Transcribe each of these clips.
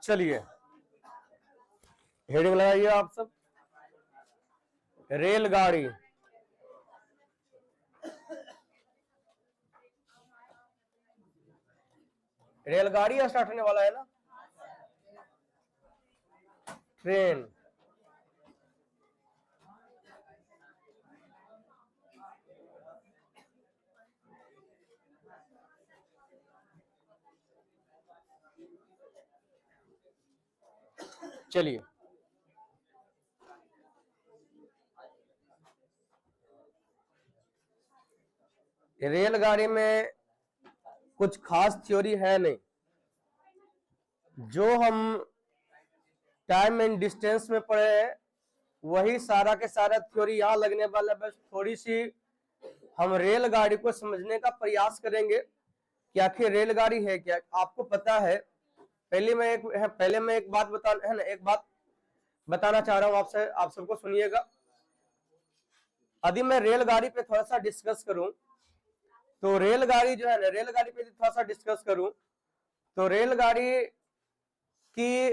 चलिए हेडिंग लगाइए आप सब। रेलगाड़ी। रेलगाड़ी स्टार्ट होने वाला है ना। ट्रेन। चलिए रेलगाड़ी में कुछ खास थ्योरी है नहीं। जो हम टाइम एंड डिस्टेंस में पढ़े हैं वही सारा के सारा थ्योरी यहां लगने वाला है। बस थोड़ी सी हम रेलगाड़ी को समझने का प्रयास करेंगे कि आखिर रेलगाड़ी है क्या। आपको पता है, पहले मैं एक बात बताना चाह रहा हूं आपसे, आप सबको सुनिएगा। यदि मैं रेलगाड़ी पे थोड़ा सा डिस्कस करूं तो रेलगाड़ी जो है ना, रेलगाड़ी पे थोड़ा सा डिस्कस करूं तो रेलगाड़ी की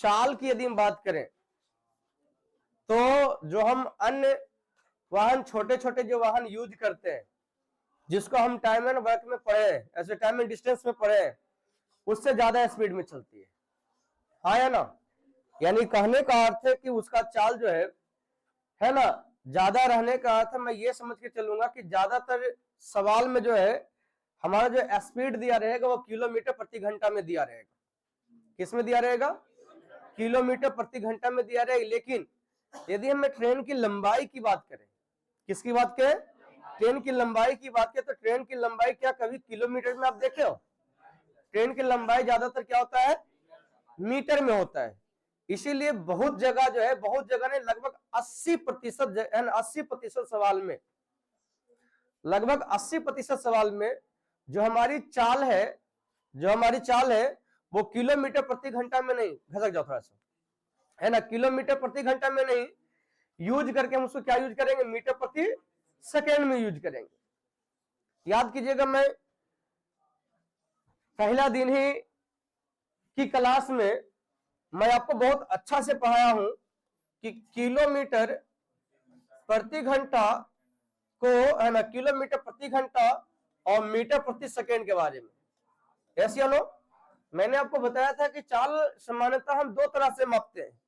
चाल की यदि हम बात करें तो जो हम अन्य वाहन, छोटे छोटे जो वाहन यूज करते हैं, जिसको हम टाइम एंड वर्क में पढ़े हैं, ऐसे टाइम एंड डिस्टेंस में पढ़े हैं, उससे ज्यादा स्पीड में चलती है। हाँ या ना। यानी कहने का अर्थ है कि उसका चाल जो है ना, ज्यादा रहने का अर्थ मैं ये समझ के चलूंगा कि ज्यादातर सवाल में जो है हमारा जो स्पीड दिया रहेगा वो किलोमीटर प्रति घंटा में दिया रहेगा। किस में दिया रहेगा? किलोमीटर प्रति घंटा में दिया रहेगा। लेकिन यदि हम ट्रेन की लंबाई की बात करें, किसकी बात करें? ट्रेन की लंबाई की बात करें तो ट्रेन की लंबाई क्या कभी किलोमीटर में आप देखे हो? ट्रेन की लंबाई ज्यादातर क्या होता है? मीटर में होता है। इसीलिए बहुत जगह जो है, बहुत जगह ने लगभग 80% सवाल में, लगभग 80% सवाल में जो हमारी चाल है वो किलोमीटर प्रति घंटा में नहीं, घसक जाओ थोड़ा सा, है ना, किलोमीटर प्रति घंटा में नहीं यूज करके हम उसको क्या यूज करेंगे? मीटर प्रति सेकेंड में यूज करेंगे। याद कीजिएगा, मैं पहला दिन ही की क्लास में मैं आपको बहुत अच्छा से पढ़ाया हूं कि किलोमीटर प्रति घंटा को, है ना, किलोमीटर प्रति घंटा और मीटर प्रति सेकेंड के बारे में। यस या नो? मैंने आपको बताया था कि चाल सामान्यतः हम दो तरह से मापते हैं,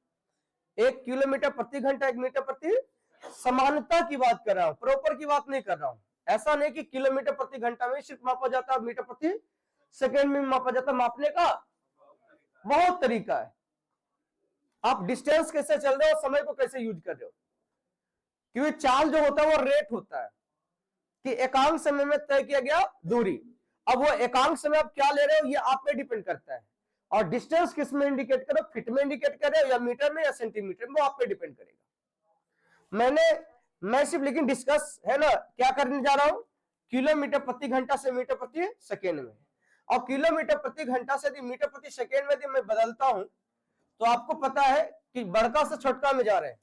एक किलोमीटर प्रति घंटा, एक मीटर प्रति। समानता की बात कर रहा हूं, प्रॉपर की बात नहीं कर रहा हूं। ऐसा नहीं कि किलोमीटर प्रति घंटा में सिर्फ मापा जाता है, मीटर प्रति सेकेंड में मापा जाता है। मापने का बहुत तरीका है। आप डिस्टेंस कैसे चल रहे हो, समय को कैसे यूज कर रहे हो, क्योंकि चाल जो होता है वो रेट होता है कि एकांक समय में तय किया गया दूरी। अब वो एकांक समय आप क्या ले रहे हो ये आप पे डिपेंड करता है। और डिस्टेंस किस में इंडिकेट करो, फीट में इंडिकेट कर रहे हो या मीटर में या सेंटीमीटर में, वो आप पे डिपेंड करेगा। मैं सिर्फ लेकिन डिस्कस, है ना, क्या करने जा रहा हूं? किलोमीटर प्रति घंटा से मीटर प्रति सेकेंड में। और किलोमीटर प्रति घंटा से यदि मीटर प्रति सेकेंड में यदि मैं बदलता हूं तो आपको पता है कि बड़का से छोटका में जा रहे हैं,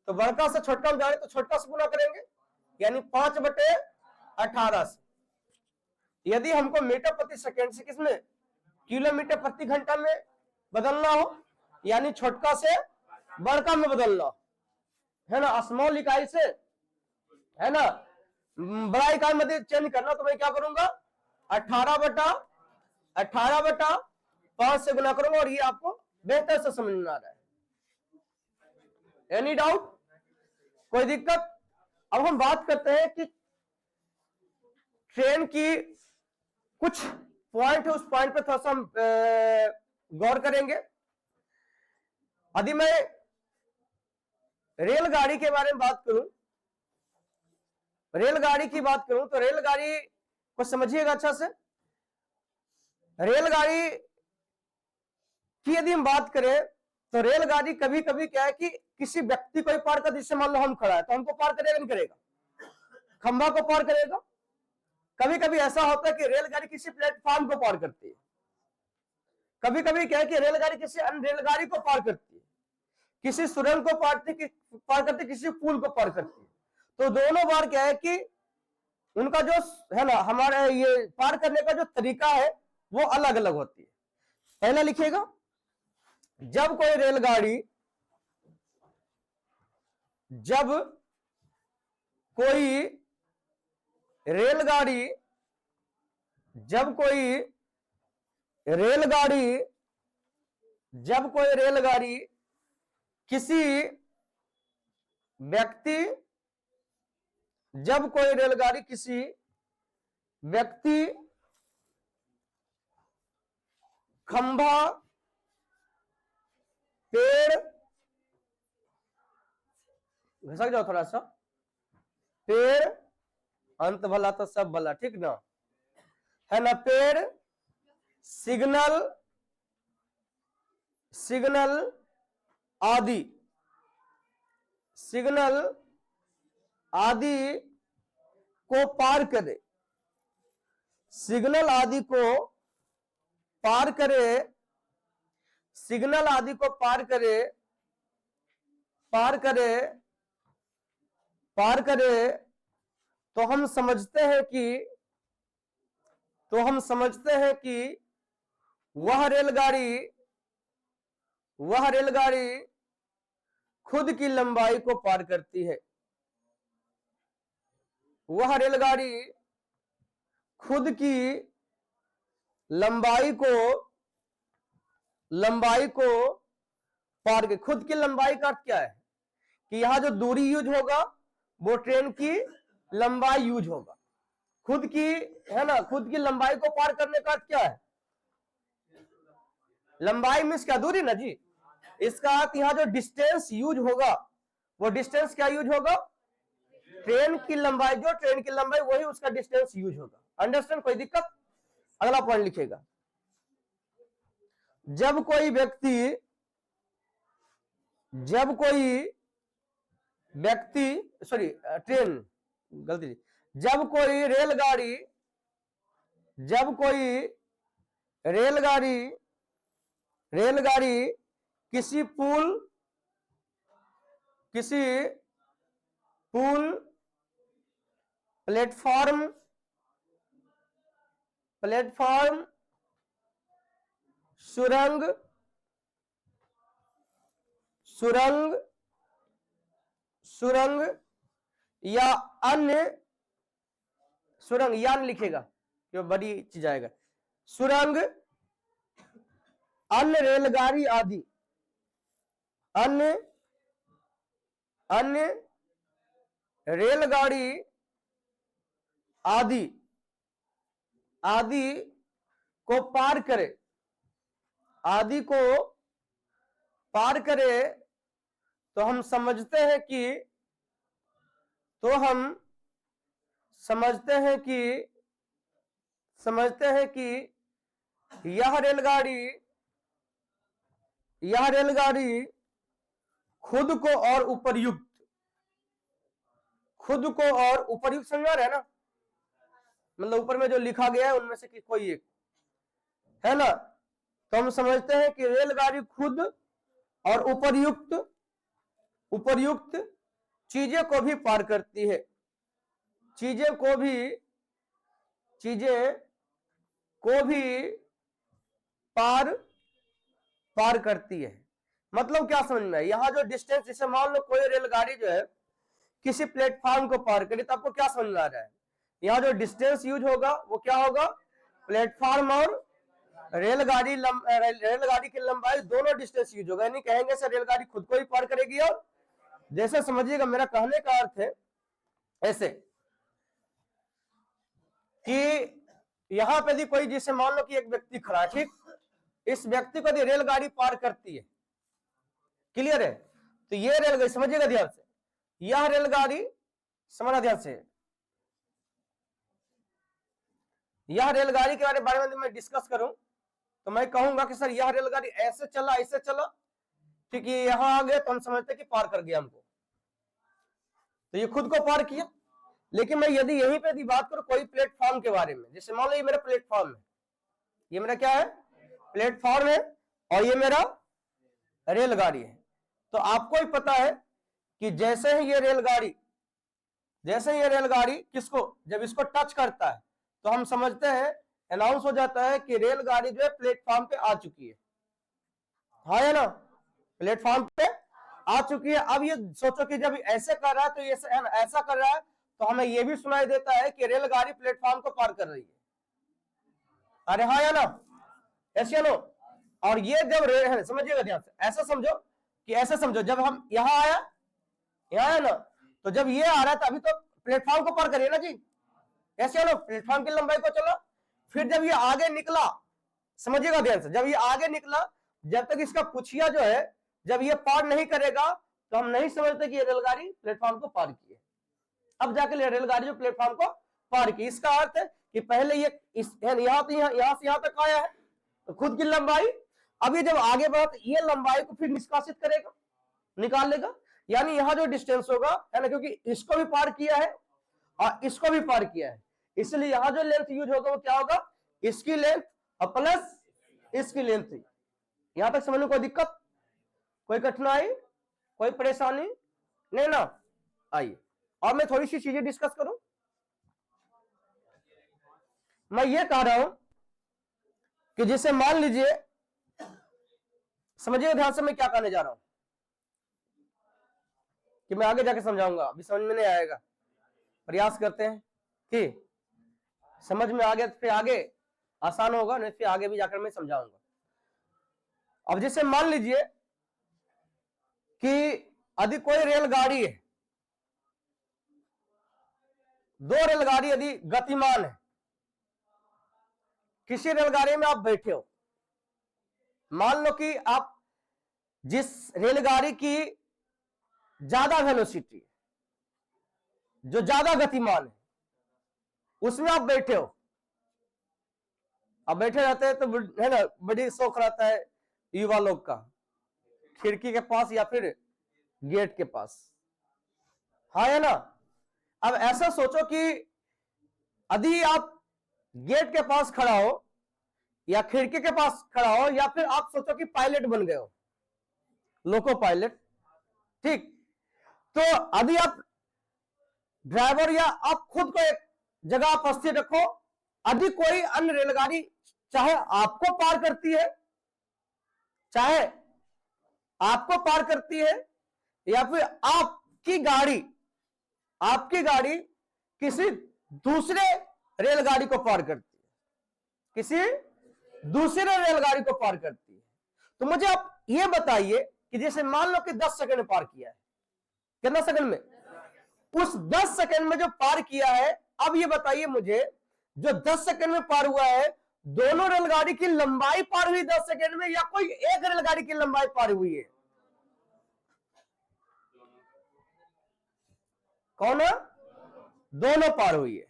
तो बड़का से छोटका में जा रहे हैं तो छोटका से गुना करेंगे, यानी 5/18 से। यदि हमको मीटर प्रति सेकेंड से किसमें, किलोमीटर प्रति घंटा में बदलना हो, यानी छोटका से बड़का में बदलना, है ना, स्मॉल इकाई से, है ना, बड़ा इकाई में चेंज करना, तो मैं क्या करूंगा? 18/5 से गुना करूंगा। और ये आपको बेहतर से समझ में आ रहा है? Any doubt? कोई दिक्कत? अब हम बात करते हैं कि ट्रेन की कुछ पॉइंट है, उस पॉइंट पे थोड़ा सा हम गौर करेंगे। यदि मैं रेलगाड़ी के बारे में बात करूं, रेलगाड़ी की बात करूं तो रेलगाड़ी को समझिएगा अच्छा से। रेलगाड़ी की यदि हम बात करें तो रेलगाड़ी कभी कभी क्या है कि किसी व्यक्ति को पार कर, जिससे मान लो हम खड़ा है तो हमको पार करेगा नहीं करेगा? खंभा को पार करेगा। कभी कभी ऐसा होता है कि रेलगाड़ी किसी प्लेटफॉर्म को पार करती है, कभी कभी क्या है कि रेलगाड़ी किसी अन्य रेलगाड़ी को पार करती है, किसी सुरंग को पार करती, किसी पुल को पार करती है। तो दोनों बार क्या है कि उनका जो, है ना, हमारे ये पार करने का जो तरीका है वो अलग अलग होती है। पहला लिखिएगा, जब कोई रेलगाड़ी जब कोई रेलगाड़ी जब कोई रेलगाड़ी जब कोई रेलगाड़ी किसी व्यक्ति जब कोई रेलगाड़ी किसी व्यक्ति खंभा पेड़ घसक जाओ थोड़ा सा पेड़ अंत भला तो सब भला ठीक ना है ना पेड़ सिग्नल सिग्नल आदि सिग्नल आदि को पार करे सिग्नल आदि को पार करे सिग्नल आदि को पार करे पार करे पार करे तो हम समझते हैं कि वह रेलगाड़ी खुद की लंबाई को पार करती है वह रेलगाड़ी खुद की लंबाई को पार कर खुद की लंबाई का अर्थ क्या है कि यहां जो दूरी यूज होगा वो ट्रेन की लंबाई यूज होगा खुद की है ना खुद की लंबाई को पार करने का अर्थ क्या है लंबाई मीन्स क्या दूरी ना जी इसका अर्थ यहां जो डिस्टेंस यूज होगा वो डिस्टेंस क्या यूज होगा ट्रेन की लंबाई वही उसका डिस्टेंस यूज होगा अंडरस्टैंड कोई दिक्कत अगला पॉइंट लिखेगा जब कोई व्यक्ति सॉरी ट्रेन गलती जब कोई रेलगाड़ी किसी पुल प्लेटफॉर्म सुरंग या अन्य सुरंग यान लिखेगा जो बड़ी चीज आएगा सुरंग अन्य रेलगाड़ी आदि अन्य रेलगाड़ी आदि को पार करे तो हम समझते हैं कि यह रेलगाड़ी खुद को और उपर्युक्त समझ रहे हैं ना मतलब ऊपर में जो लिखा गया है उनमें से कोई एक है ना तो हम समझते हैं कि रेलगाड़ी खुद और उपर्युक्त चीजें को भी पार करती है चीजें को भी पार करती है मतलब क्या समझ में यहां जो डिस्टेंस जैसे मान लो कोई रेलगाड़ी जो है किसी प्लेटफॉर्म को पार करे तो आपको क्या समझ में आ रहा है यहाँ जो डिस्टेंस यूज होगा वो क्या होगा प्लेटफॉर्म और रेलगाड़ी की लंबाई दोनों डिस्टेंस यूज होगा यानी कहेंगे सर रेलगाड़ी खुद को ही पार करेगी और जैसे समझिएगा मेरा कहने का अर्थ है ऐसे कि यहां पे यदि कोई जिसे मान लो कि एक व्यक्ति खड़ा ठीक इस व्यक्ति को यदि रेलगाड़ी पार करती है क्लियर है तो ये रेलगाड़ी समझिएगा ध्यान से यह रेलगाड़ी समझना ध्यान से यह रेलगाड़ी के बारे में मैं डिस्कस करूं तो मैं कहूंगा कि सर यह रेलगाड़ी ऐसे चला ठीक है यहां आ गए तो हम समझते कि पार कर गया हमको तो ये खुद को पार किया लेकिन मैं यदि यहीं पे बात करूं कोई प्लेटफॉर्म के बारे में जैसे मान लो ये मेरा प्लेटफॉर्म है ये मेरा क्या है प्लेटफॉर्म है और ये मेरा रेलगाड़ी है तो आपको ही पता है कि जैसे ही ये रेलगाड़ी किसको जब इसको टच करता है तो हम समझते हैं अनाउंस हो जाता है कि रेलगाड़ी जो है प्लेटफॉर्म पे आ चुकी हाँ या ना, प्लेटफॉर्म पे आ चुकी है। अब ये सोचो कि जब ऐसे कर रहा है तो ये ऐसा कर रहा है तो हमें ये भी सुनाई देता है कि रेलगाड़ी प्लेटफॉर्म को पार कर रही है। अरे हाँ या ना, ऐसे नो। और ये जब समझिएगा ध्यान से, ऐसा समझो कि ऐसे समझो, जब हम यहां आया, यहां है ना, तो जब ये आ रहा था अभी तो प्लेटफॉर्म को पार करिए ना जी, ऐसे लो, प्लेटफॉर्म की लंबाई को चलो। फिर जब ये आगे निकला, समझिएगा ध्यान से, जब ये आगे निकला, जब तक इसका पुछिया जो है जब ये पार नहीं करेगा तो हम नहीं समझते कि ये रेलगाड़ी प्लेटफॉर्म को पार की है। अब जाके रेलगाड़ी जो प्लेटफॉर्म को पार की, इसका अर्थ है कि पहले ये यहां से यहां तक आया है तो खुद की लंबाई, अब ये जब आगे बढ़ा तो ये लंबाई को फिर निष्कासित करेगा, निकाल लेगा, यानी यहां जो डिस्टेंस होगा है ना, क्योंकि इसको भी पार किया है और इसको भी पार किया है, इसलिए यहां जो लेंथ यूज होगा वो क्या होगा, इसकी लेंथ और प्लस इसकी लेंथ। यहां तक समझने कोई दिक्कत, कोई कठिनाई, कोई परेशानी नहीं ना? आइए और मैं थोड़ी सी चीजें डिस्कस करूं। मैं ये कह रहा हूं कि जैसे मान लीजिए, समझिएगा ध्यान से मैं क्या कहने जा रहा हूं, कि मैं आगे जाके समझाऊंगा, अभी समझ में नहीं आएगा, प्रयास करते हैं कि समझ में आ गया तो फिर आगे आसान होगा, नहीं फिर आगे भी जाकर मैं समझाऊंगा। अब जैसे मान लीजिए कि यदि कोई रेलगाड़ी है, दो रेलगाड़ी यदि गतिमान है, किसी रेलगाड़ी में आप बैठे हो, मान लो कि आप जिस रेलगाड़ी की ज्यादा वेलोसिटी, जो ज्यादा गतिमान है, उसमें आप बैठे हो। अब बैठे रहते हैं तो है ना, बड़ी शौक रहता है युवा लोग का, खिड़की के पास या फिर गेट के पास, हाँ है ना। अब ऐसा सोचो कि यदि आप गेट के पास खड़ा हो या खिड़की के पास खड़ा हो, या फिर आप सोचो कि पायलट बन गए हो, लोको पायलट, ठीक, तो यदि आप ड्राइवर या आप खुद को एक जगह आप स्थिर रखो, यदि कोई अन्य रेलगाड़ी चाहे आपको पार करती है, चाहे आपको पार करती है, या फिर आपकी गाड़ी किसी दूसरे रेलगाड़ी को पार करती है, किसी दूसरे रेलगाड़ी को पार करती है, तो मुझे आप ये बताइए कि जैसे मान लो कि 10 सेकंड में पार किया है, कितना सेकंड में, उस 10 सेकंड में जो पार किया है, अब ये बताइए मुझे, जो 10 सेकंड में पार हुआ है, दोनों रेलगाड़ी की लंबाई पार हुई 10 सेकंड में, या कोई एक रेलगाड़ी की लंबाई पार हुई है? कौन है? दोनों पार हुई है।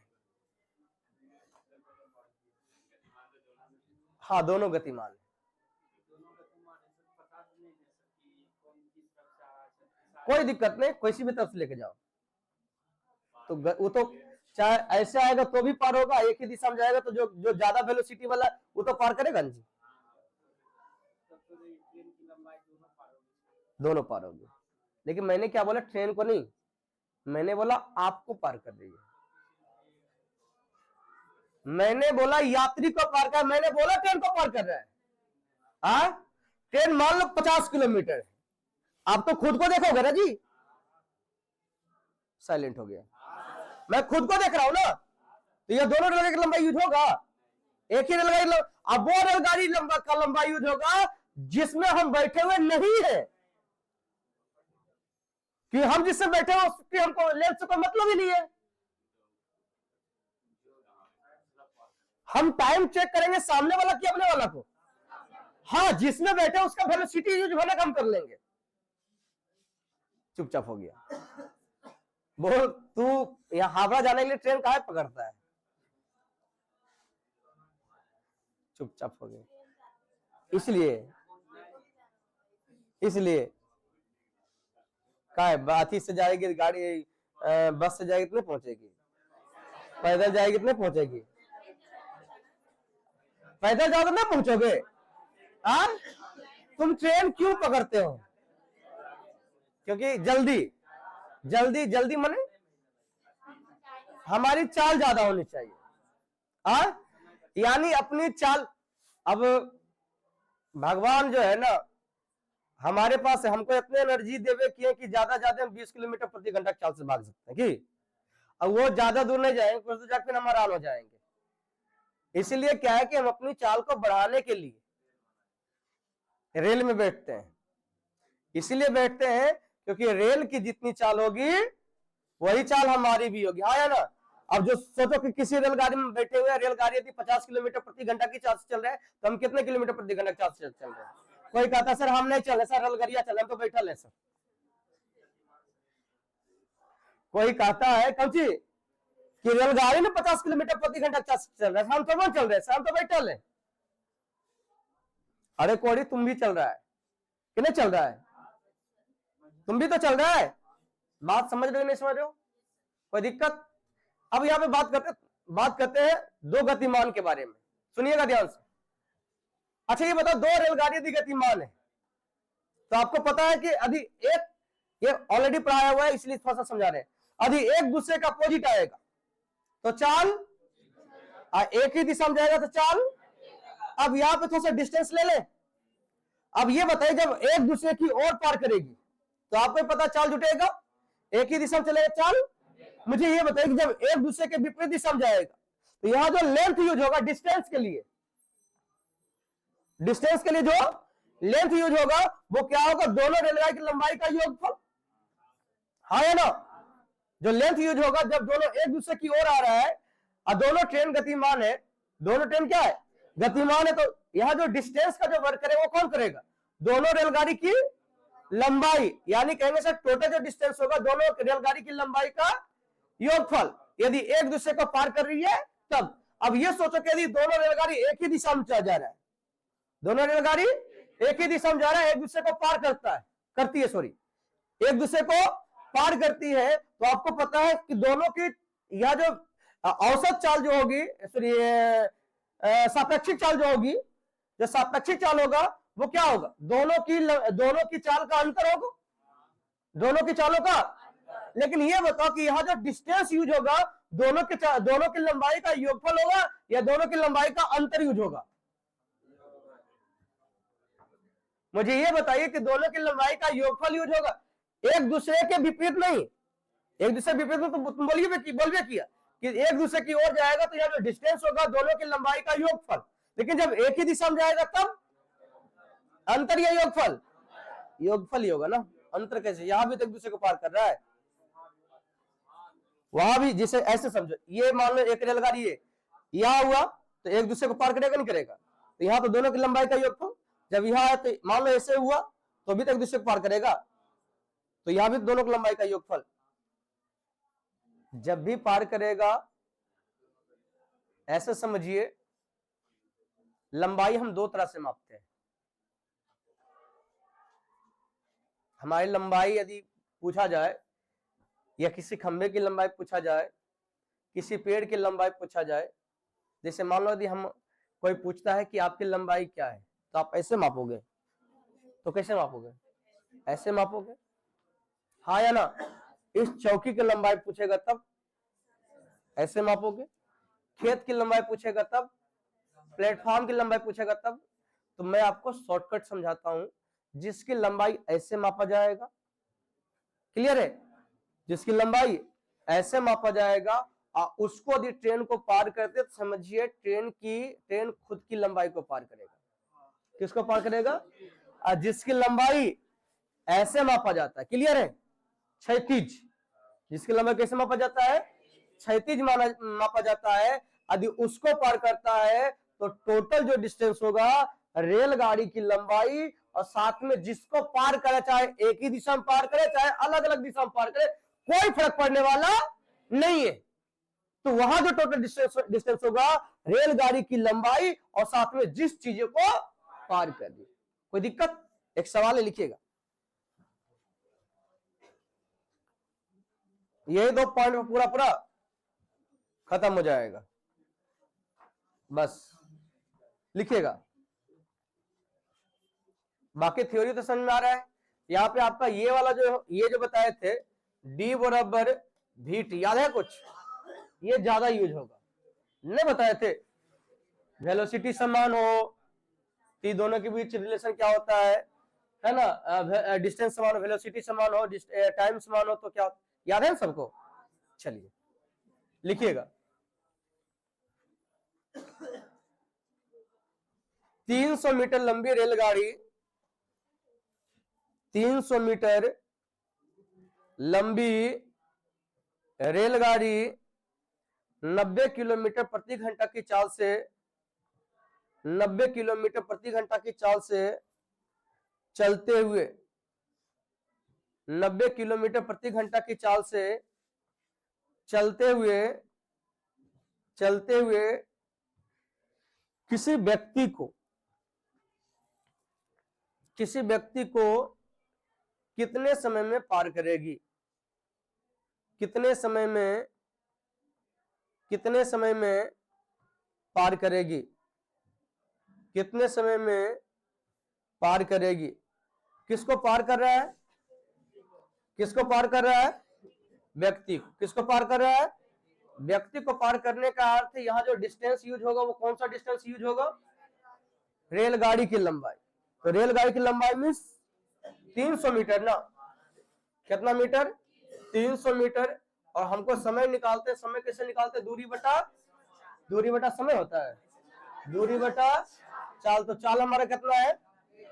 हाँ, दोनों गतिमान है, कोई दिक्कत नहीं, किसी भी तरफ से लेके जाओ, तो वो तो चाहे ऐसे आएगा तो भी पार होगा, एक ही दिशा में जाएगा तो जो ज्यादा वेलोसिटी वाला वो तो पार करेगा जी, दोनों पार होगी। लेकिन मैंने क्या बोला, ट्रेन को नहीं, मैंने बोला आपको पार कर रही है, मैंने बोला यात्री को पार कर, मैंने बोला ट्रेन को पार कर रहा है। हाँ, ट्रेन मान लो 50 किलोमीटर है, आप तो खुद को देखोगे ना जी, साइलेंट हो गया, मैं खुद को देख रहा हूं ना, तो ये दोनों रेलगाड़ी की लंबाई यूज होगा, एक ही रेलगाड़ी, अब वो रेलगाड़ी का लंबाई यूज होगा जिसमें हम बैठे हुए नहीं है, कि हम जिससे बैठे हुए उसकी हमको लेंथ से कोई मतलब ही नहीं है, हम टाइम चेक करेंगे सामने वाला कि अपने वाला को, हाँ जिसमें बैठे उसका वेलोसिटी यूज होना कम कर लेंगे। चुपचाप हो गया, बोल तू यहाँ हावड़ा जाने के लिए ट्रेन कहाँ पकड़ता है, चुपचाप हो गया। इसलिए क्या है, बाथी से जाएगी गाड़ी, बस से जाएगी कितने पहुंचेगी, पैदल जाएगी कितने पहुंचेगी, पैदल जाओ तो ना पहुंचोगे। हाँ, तुम ट्रेन क्यों पकड़ते हो, क्योंकि जल्दी माने हमारी चाल ज्यादा होनी चाहिए। हाँ, यानी अपनी चाल, अब भगवान जो है ना, हमारे पास है, हमको इतने एनर्जी देवे किए कि ज्यादा हम 20 किलोमीटर प्रति घंटा चाल से भाग सकते हैं कि अब वो ज्यादा दूर नहीं जाएंगे, कुछ दूर जाकर हम हैरान हो जाएंगे। इसीलिए क्या है कि हम अपनी चाल को बढ़ाने के लिए रेल में बैठते हैं। इसीलिए बैठते हैं क्योंकि रेल की जितनी चाल होगी वही चाल हमारी भी होगी, हाँ या ना। अब जो सोचो कि किसी रेलगाड़ी में बैठे हुए, रेलगाड़ी यदि 50 किलोमीटर प्रति घंटा की चाल से चल रहे हैं तो हम कितने किलोमीटर प्रति घंटा की चाल से चल रहे हैं? कोई कहता सर हम नहीं चले, सर रेलगाड़ियां चले, हम तो बैठल है सर। कोई कहता है कौन सी कि रेलगाड़ी में 50 किलोमीटर प्रति घंटा चल रहा है, हम तो चल रहे, हम तो बैठल है। अरे कोड़ी तुम भी चल रहा है कि नहीं चल रहा है? तुम भी तो चल रहा है। बात समझ रहे हो नहीं समझ रहे हो? कोई दिक्कत? अब यहां पे बात करते हैं दो गतिमान के बारे में, सुनिएगा ध्यान से। अच्छा ये बताओ, दो रेलगाड़ी यदि गतिमान है तो आपको पता है कि यदि एक, ये ऑलरेडी पढ़ाया हुआ है इसलिए थोड़ा सा समझा रहे हैं, यदि एक दूसरे का अपोजिट आएगा तो चाल एक ही दिशा में जाएगा तो चाल। अब यहां पे थोड़ा सा डिस्टेंस ले लें। अब ये बताइए जब एक दूसरे की ओर पार करेगी तो आपको पता चाल जुटेगा, एक ही दिशा में चलेगा चाल। मुझे ये बताइए कि जब एक दूसरे के विपरीत दिशा में जाएगा तो यहां जो लेंथ यूज होगा डिस्टेंस के लिए, जो लेंथ यूज होगा वो क्या होगा? दोनों रेलगाड़ी की लंबाई का योगफल, हाँ या ना। जो लेंथ यूज होगा जब दोनों एक दूसरे की ओर आ रहा है और दोनों ट्रेन गतिमान है, दोनों ट्रेन क्या है? गतिमान है, तो यहां जो डिस्टेंस का जो वर्क करे वो कौन करेगा? दोनों रेलगाड़ी की लंबाई, यानी कहने से टोटल जो डिस्टेंस होगा दोनों रेलगाड़ी की लंबाई का योगफल, यदि एक दूसरे को पार कर रही है तब। अब ये सोचो कि यदि दोनों रेलगाड़ी एक ही दिशा में जा रहा है, दोनों रेलगाड़ी एक ही दिशा में जा रहा है, एक दूसरे को पार करती है, एक दूसरे को पार करती है, तो आपको पता है कि दोनों की यह जो औसत चाल जो होगी, सॉरी सापेक्षिक चाल जो होगी, जो सापेक्षिक चाल होगा वो क्या होगा? दोनों की चाल का अंतर होगा, दोनों की चालों का। लेकिन ये बताओ कि यहां जो डिस्टेंस यूज होगा दोनों की लंबाई का योगफल होगा या दोनों की लंबाई का अंतर यूज होगा? मुझे ये बताइए कि दोनों की लंबाई का योगफल यूज होगा, एक दूसरे के विपरीत नहीं। एक दूसरे विपरीत में तो तुम बोलिए किया कि एक दूसरे की ओर जाएगा तो यह जो डिस्टेंस होगा दोनों की लंबाई का योगफल, लेकिन जब एक ही दिशा में जाएगा तब अंतर या योगफल? योगफल ही होगा ना। अंतर कैसे? यहां भी तो एक दूसरे को पार कर रहा है, वहां भी। जिसे ऐसे समझो, ये मान लो एक रेलगाड़ी है, यहां हुआ तो एक दूसरे को पार करेगा नहीं करेगा? तो यहां तो दोनों की लंबाई का योगफल, जब यहां है तो मान लो ऐसे हुआ तो भी तो एक दूसरे को पार करेगा, तो यहां भी दोनों की लंबाई का योगफल। जब भी पार करेगा ऐसे समझिए, लंबाई हम दो तरह से मापते हैं। हमारी लंबाई यदि पूछा जाए या किसी खंभे की लंबाई पूछा जाए, किसी पेड़ की लंबाई पूछा जाए, जैसे मान लो यदि हम कोई पूछता है कि आपकी लंबाई क्या है तो आप ऐसे मापोगे, तो कैसे मापोगे? ऐसे मापोगे, हाँ या ना। इस चौकी की लंबाई पूछेगा तब ऐसे मापोगे, खेत की लंबाई पूछेगा तब, प्लेटफॉर्म की लंबाई पूछेगा तब। तो मैं आपको शॉर्टकट समझाता हूं, जिसकी लंबाई ऐसे मापा जाएगा, क्लियर है? जिसकी लंबाई ऐसे मापा जाएगा और उसको यदि ट्रेन को पार करते तो समझिए ट्रेन खुद की लंबाई को पार करेगा। किसको पार करेगा? और जिसकी लंबाई ऐसे मापा जाता है, क्लियर है? क्षैतिज। जिसकी लंबाई कैसे मापा जाता है? क्षैतिज मापा जाता है। यदि उसको पार करता है तो टोटल जो डिस्टेंस होगा रेलगाड़ी की लंबाई और साथ में जिसको पार करे, चाहे एक ही दिशा में पार करे चाहे अलग अलग दिशा में पार करे, कोई फर्क पड़ने वाला नहीं है। तो वहां जो टोटल डिस्टेंस होगा रेलगाड़ी की लंबाई और साथ में जिस चीजों को पार कर दी। कोई दिक्कत? एक सवाल है, लिखिएगा। यही दो पॉइंट में पूरा खत्म हो जाएगा, बस लिखिएगा। बाकी थ्योरी तो समझ में आ रहा है। यहां पे आपका ये वाला जो बताए थे D बराबर VT, याद है कुछ? ये ज्यादा यूज होगा, नहीं बताए थे? वेलोसिटी समान हो तो दोनों के बीच रिलेशन क्या होता है है ना, डिस्टेंस समान हो, वेलोसिटी समान हो, टाइम समान हो, तो क्या याद है सबको? चलिए लिखिएगा। 300 मीटर लंबी रेलगाड़ी, 300 मीटर लंबी रेलगाड़ी 90 किलोमीटर प्रति घंटा की चाल से 90 किलोमीटर प्रति घंटा की चाल से चलते हुए 90 किलोमीटर प्रति घंटा की चाल से चलते हुए किसी व्यक्ति को कितने समय में पार करेगी? कितने समय में पार करेगी? कितने समय में पार करेगी? किसको पार कर रहा है? किसको पार कर रहा है? व्यक्ति को। किसको पार कर रहा है? व्यक्ति को पार करने का अर्थ यहां जो डिस्टेंस यूज होगा वो कौन सा डिस्टेंस यूज होगा? रेलगाड़ी की लंबाई। तो रेलगाड़ी की लंबाई मीन्स 300 मीटर ना। कितना मीटर? 300 मीटर। और हमको समय निकालते, समय कैसे निकालते? दूरी बटा समय होता है, दूरी बटा चाल। तो चाल हमारा कितना है?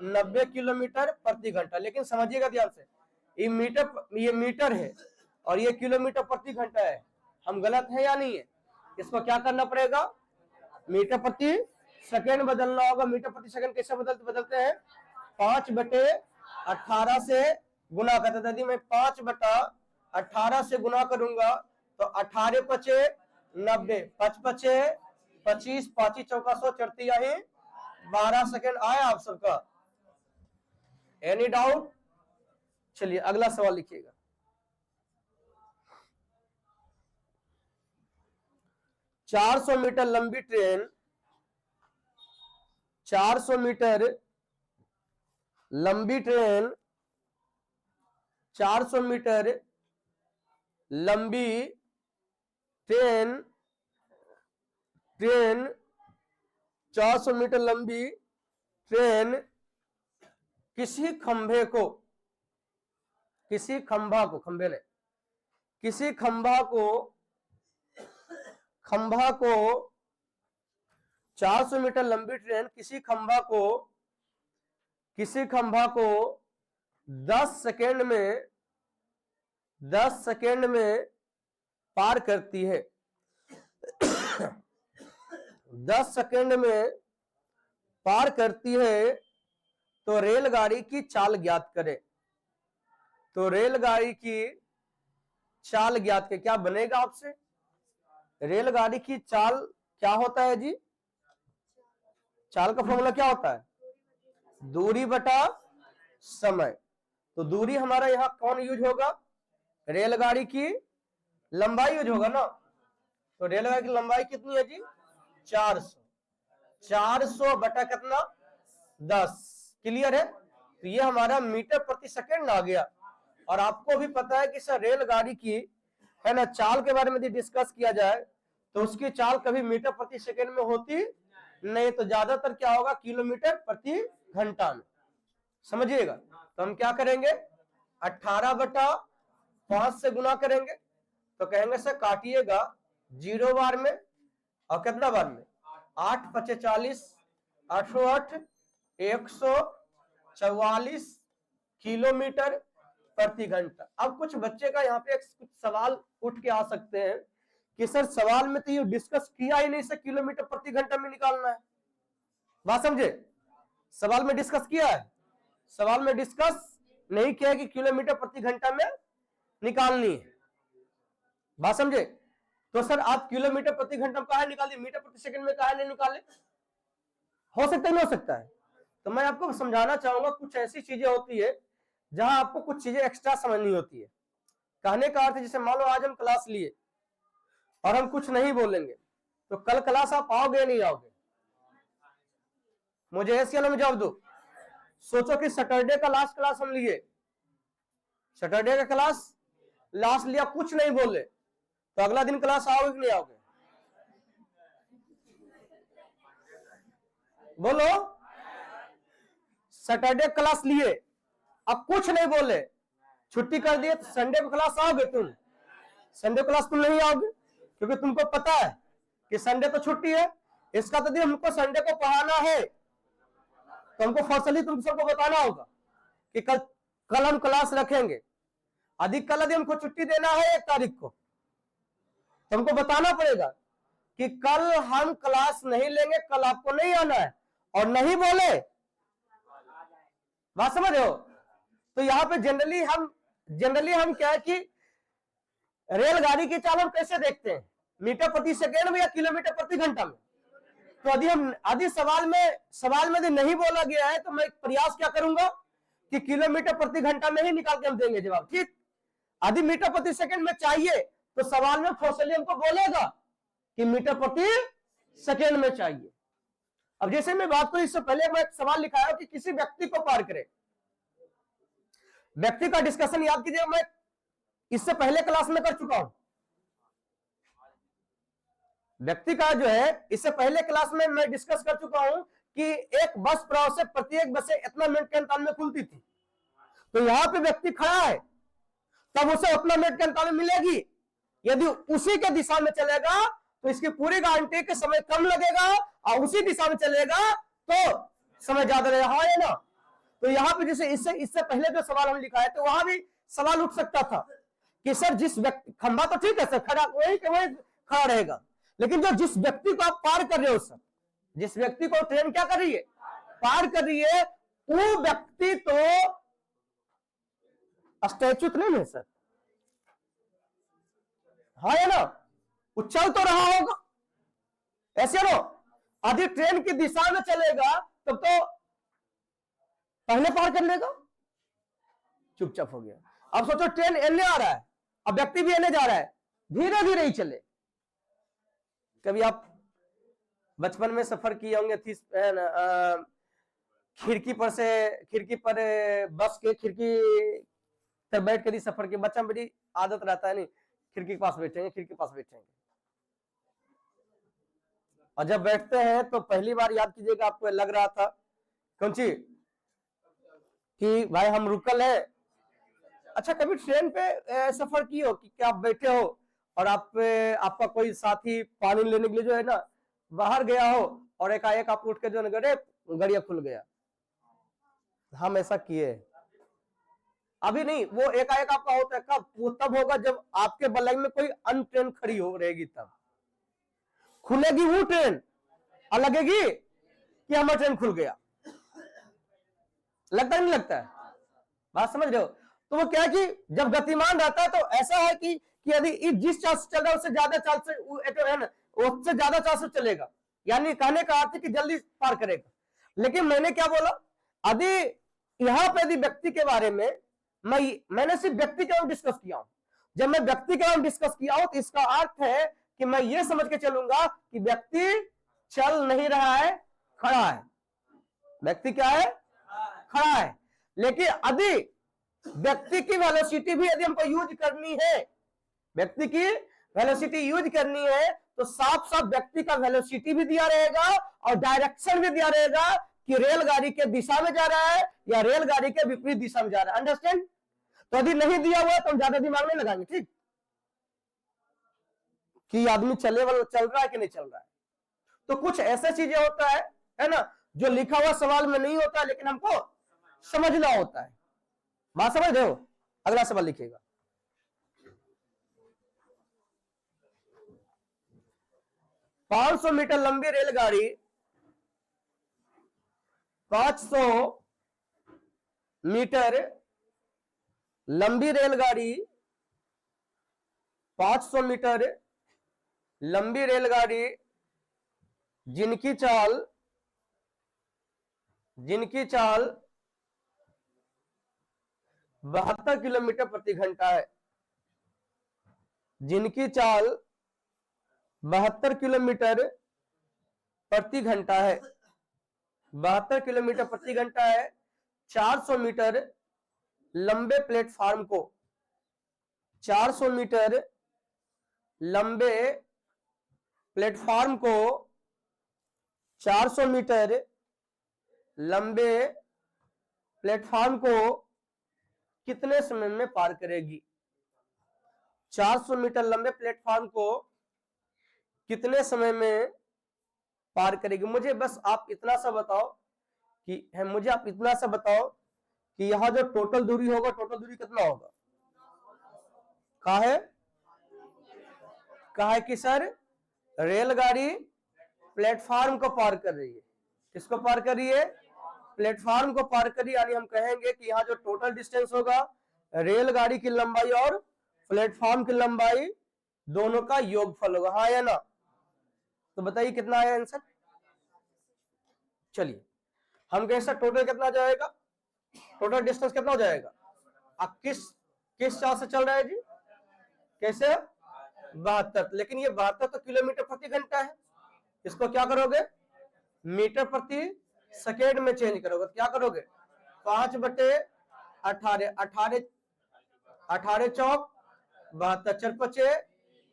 90 किलोमीटर प्रति घंटा। लेकिन समझिएगा ध्यान से, ये मीटर है और ये किलोमीटर प्रति घंटा है। हम गलत है या नहीं है? इसको क्या करना पड़ेगा? मीटर प्रति सेकेंड बदलना होगा। मीटर प्रति सेकेंड कैसे बदलते हैं? 5/18 से गुना करते थे। यदि मैं 5/18 से गुना करूंगा तो 18 पचे 90, 5 पचे 25, 5 चौका 100, चढ़ती आई 12 सेकेंड। आया आप सबका? Any doubt? चलिए अगला सवाल लिखिएगा। 400 मीटर लंबी ट्रेन 400 मीटर लंबी ट्रेन 400 मीटर लंबी ट्रेन 400 मीटर लंबी ट्रेन किसी खंभा को 400 मीटर लंबी ट्रेन किसी खंभा को 10 सेकेंड में पार करती है। 10 सेकेंड में पार करती है। तो रेलगाड़ी की चाल ज्ञात करें। तो रेलगाड़ी की चाल ज्ञात करें। क्या बनेगा आपसे? रेलगाड़ी की चाल क्या होता है जी? चाल का फॉर्मूला क्या होता है? दूरी बटा समय। तो दूरी हमारा यहां कौन यूज होगा? रेलगाड़ी की लंबाई यूज होगा ना। तो रेलगाड़ी की लंबाई कितनी है जी? 400 बटा कितना? 10। क्लियर है? तो ये हमारा मीटर प्रति सेकेंड आ गया। और आपको भी पता है कि सर रेलगाड़ी की है ना चाल के बारे में यदि डिस्कस किया जाए तो उसकी चाल कभी मीटर प्रति सेकेंड में होती नहीं, तो ज्यादातर क्या होगा? किलोमीटर प्रति घंटा में। समझिएगा। तो हम क्या करेंगे? 18/5 से गुना करेंगे। तो कहेंगे सर काटिएगा 0 बार में और कितना बार में? 8 पचे 40, 808, 144 किलोमीटर प्रति घंटा। अब कुछ बच्चे का यहाँ पे कुछ सवाल उठ के आ सकते हैं कि सर सवाल में तो ये डिस्कस किया ही नहीं, सर किलोमीटर प्रति घंटा में निकालना है। बात समझे? सवाल में डिस्कस किया है? सवाल में डिस्कस नहीं किया है कि किलोमीटर प्रति घंटा में निकालनी है। बात समझे? तो सर आप किलोमीटर प्रति घंटा में कहा निकाल दिए, मीटर प्रति सेकंड में कहा नहीं निकाले? हो सकता है नहीं हो सकता है? तो मैं आपको समझाना चाहूंगा, कुछ ऐसी चीजें होती है जहां आपको कुछ चीजें एक्स्ट्रा समझनी होती है। कहने का अर्थ जैसे मान लो आज हम क्लास लिए और हम कुछ नहीं बोलेंगे तो कल क्लास आप आओगे या नहीं आओगे? मुझे ऐसे में जवाब दो। सोचो कि सैटरडे का लास्ट क्लास हम लिए, सैटरडे का क्लास लास्ट लिया, कुछ नहीं बोले, तो अगला दिन क्लास आओगे कि नहीं आओगे? बोलो। सैटरडे क्लास लिए अब कुछ नहीं बोले, छुट्टी कर दिए, तो संडे को क्लास आओगे तुम? संडे क्लास तुम नहीं आओगे, क्योंकि तुमको पता है कि संडे तो छुट्टी है। इसका तो हमको संडे को पढ़ाना है, तो हमको फर्सली तुम सबको बताना होगा कि कल हम क्लास रखेंगे। अधिक कल यदि हमको छुट्टी देना है 1 तारीख को, तो हमको बताना पड़ेगा कि कल हम क्लास नहीं लेंगे, कल आपको नहीं आना है, और नहीं बोले, बात समझ रहे हो? तो यहाँ पे जनरली हम क्या है कि रेलगाड़ी की चाल हम कैसे देखते हैं, मीटर प्रति सेकेंड में या किलोमीटर प्रति घंटा में। तो यदि सवाल में यदि नहीं बोला गया है, तो मैं प्रयास क्या करूंगा कि किलोमीटर प्रति घंटा में ही निकाल के हम देंगे जवाब, ठीक। यदि मीटर प्रति सेकेंड में चाहिए, तो सवाल में फोर्सली हमको बोलेगा कि मीटर प्रति सेकेंड में चाहिए। अब जैसे मैं बात करूं, इससे पहले मैं एक सवाल लिखाया कि किसी व्यक्ति को पार करे। व्यक्ति का डिस्कशन याद कीजिए, मैं इससे पहले क्लास में कर चुका हूं। व्यक्ति का जो है इससे पहले क्लास में मैं डिस्कस कर चुका हूं कि एक बस प्रवाह से प्रत्येक बसें इतना मिनट के अंतर में खुलती थी। तो यहां पे व्यक्ति खड़ा है, तब उसे उतना मिनट के अंतर में मिलेगी। यदि उसी के दिशा में चलेगा तो इसकी पूरी गारंटी के समय कम लगेगा, और उसी दिशा में चलेगा तो समय ज्यादा लगेगा, हाँ या ना? तो यहाँ पे जैसे इससे पहले जो सवाल हम लिखा है, तो वहां भी सवाल उठ सकता था कि सर जिस व्यक्ति, खंबा तो ठीक है सर, खड़ा वही खड़ा रहेगा, लेकिन जो जिस व्यक्ति को आप पार कर रहे हो सर, जिस व्यक्ति को ट्रेन क्या कर रही है, पार कर रही है, वो व्यक्ति तो स्टैचू तो नहीं है सर, हाँ या ना? उछल तो रहा होगा, ऐसे ना? यदि ट्रेन की दिशा में चलेगा तब तो पहले पार कर लेगा, चुपचाप हो गया। अब सोचो ट्रेन एने आ रहा है, अब व्यक्ति भी एने जा रहा है, धीरे धीरे ही चले। कभी आप बचपन में सफर किए होंगे, खिड़की पर बस के खिड़की पर बैठ कर सफर के, बच्चा में बड़ी आदत रहता है, नहीं खिड़की के पास बैठेंगे, और जब बैठते हैं तो पहली बार याद कीजिएगा आपको लग रहा था कौन सी, कि भाई हम रुकल है। अच्छा, कभी ट्रेन पे सफर किए हो कि क्या आप बैठे हो और आपका कोई साथी पानी लेने के लिए जो है ना बाहर गया हो, और एकाएक आप उठ के जो है गड़िया खुल गया? हम ऐसा किए, अभी नहीं, वो एकाएक आपका होता है कब? वो तब होगा जब आपके बगल में कोई अन्य ट्रेन खड़ी हो रहेगी, तब खुलेगी वो ट्रेन और लगेगी कि हमारा ट्रेन खुल गया। लगता नहीं लगता है? बात समझ रहे हो? तो वो क्या है कि जब गतिमान रहता है तो ऐसा है कि यदि जिस चाल से चल रहा है उससे ज्यादा चाल से उससे ज्यादा चाल से चलेगा, यानी कहने का अर्थ है कि जल्दी पार करेगा। लेकिन मैंने क्या बोला, यदि यहां पे यदि व्यक्ति के बारे में मैंने सिर्फ व्यक्ति के बारे में डिस्कस किया हूं। जब मैं व्यक्ति के बारे में डिस्कस किया हूं तो इसका अर्थ है कि मैं ये समझ के चलूंगा कि व्यक्ति चल नहीं रहा है, खड़ा है। व्यक्ति क्या है? खड़ा है। लेकिन यदि व्यक्ति की वेलोसिटी भी यदि हमको यूज करनी है, व्यक्ति की वेलोसिटी यूज करनी है, तो साफ साफ व्यक्ति का वेलोसिटी भी दिया रहेगा और डायरेक्शन भी दिया रहेगा कि रेलगाड़ी के दिशा में जा रहा है या रेलगाड़ी के विपरीत दिशा में जा रहा है। अंडरस्टैंड? तो यदि नहीं दिया हुआ तो हम ज्यादा दिमाग नहीं लगाएंगे, ठीक, कि आदमी चल रहा है कि नहीं चल रहा है। तो कुछ ऐसे चीजें होता है ना, जो लिखा हुआ सवाल में नहीं होता, लेकिन हमको समझना होता है। बात समझ रहे हो? अगला सवाल लिखिएगा। पांच 500 मीटर लंबी रेलगाड़ी 500 मीटर लंबी रेलगाड़ी 500 मीटर लंबी रेलगाड़ी जिनकी चाल 72 किलोमीटर प्रति घंटा है, जिनकी चाल 72 किलोमीटर प्रति घंटा है, 72 किलोमीटर प्रति घंटा है। 400 मीटर लंबे प्लेटफार्म को 400 मीटर लंबे प्लेटफार्म को 400 मीटर लंबे प्लेटफार्म को कितने समय में पार करेगी? 400 मीटर लंबे प्लेटफॉर्म को कितने समय में पार करेगी? मुझे बस आप इतना सा बताओ मुझे आप इतना सा बताओ कि यहां जो टोटल दूरी होगा, टोटल दूरी कितना होगा? कहा है कि सर रेलगाड़ी प्लेटफॉर्म को पार कर रही है। किसको पार कर रही है? प्लेटफॉर्म को पार कर रही है। यानी हम कहेंगे कि यहाँ जो टोटल डिस्टेंस होगा रेलगाड़ी की लंबाई और प्लेटफॉर्म की लंबाई दोनों का योगफल होगा। हाँ या ना? तो बताइए कितना आया आंसर? चलिए हम कहें सर टोटल कितना जाएगा, टोटल डिस्टेंस कितना हो जाएगा? अब किस चाल से चल रहा है जी? कैसे? 72। लेकिन ये 72 तो किलोमीटर प्रति घंटा है। इसको क्या करोगे? मीटर प्रति सेकेंड में चेंज करोगे। क्या करोगे? 5/18, 18 चौक 72, 4 पचे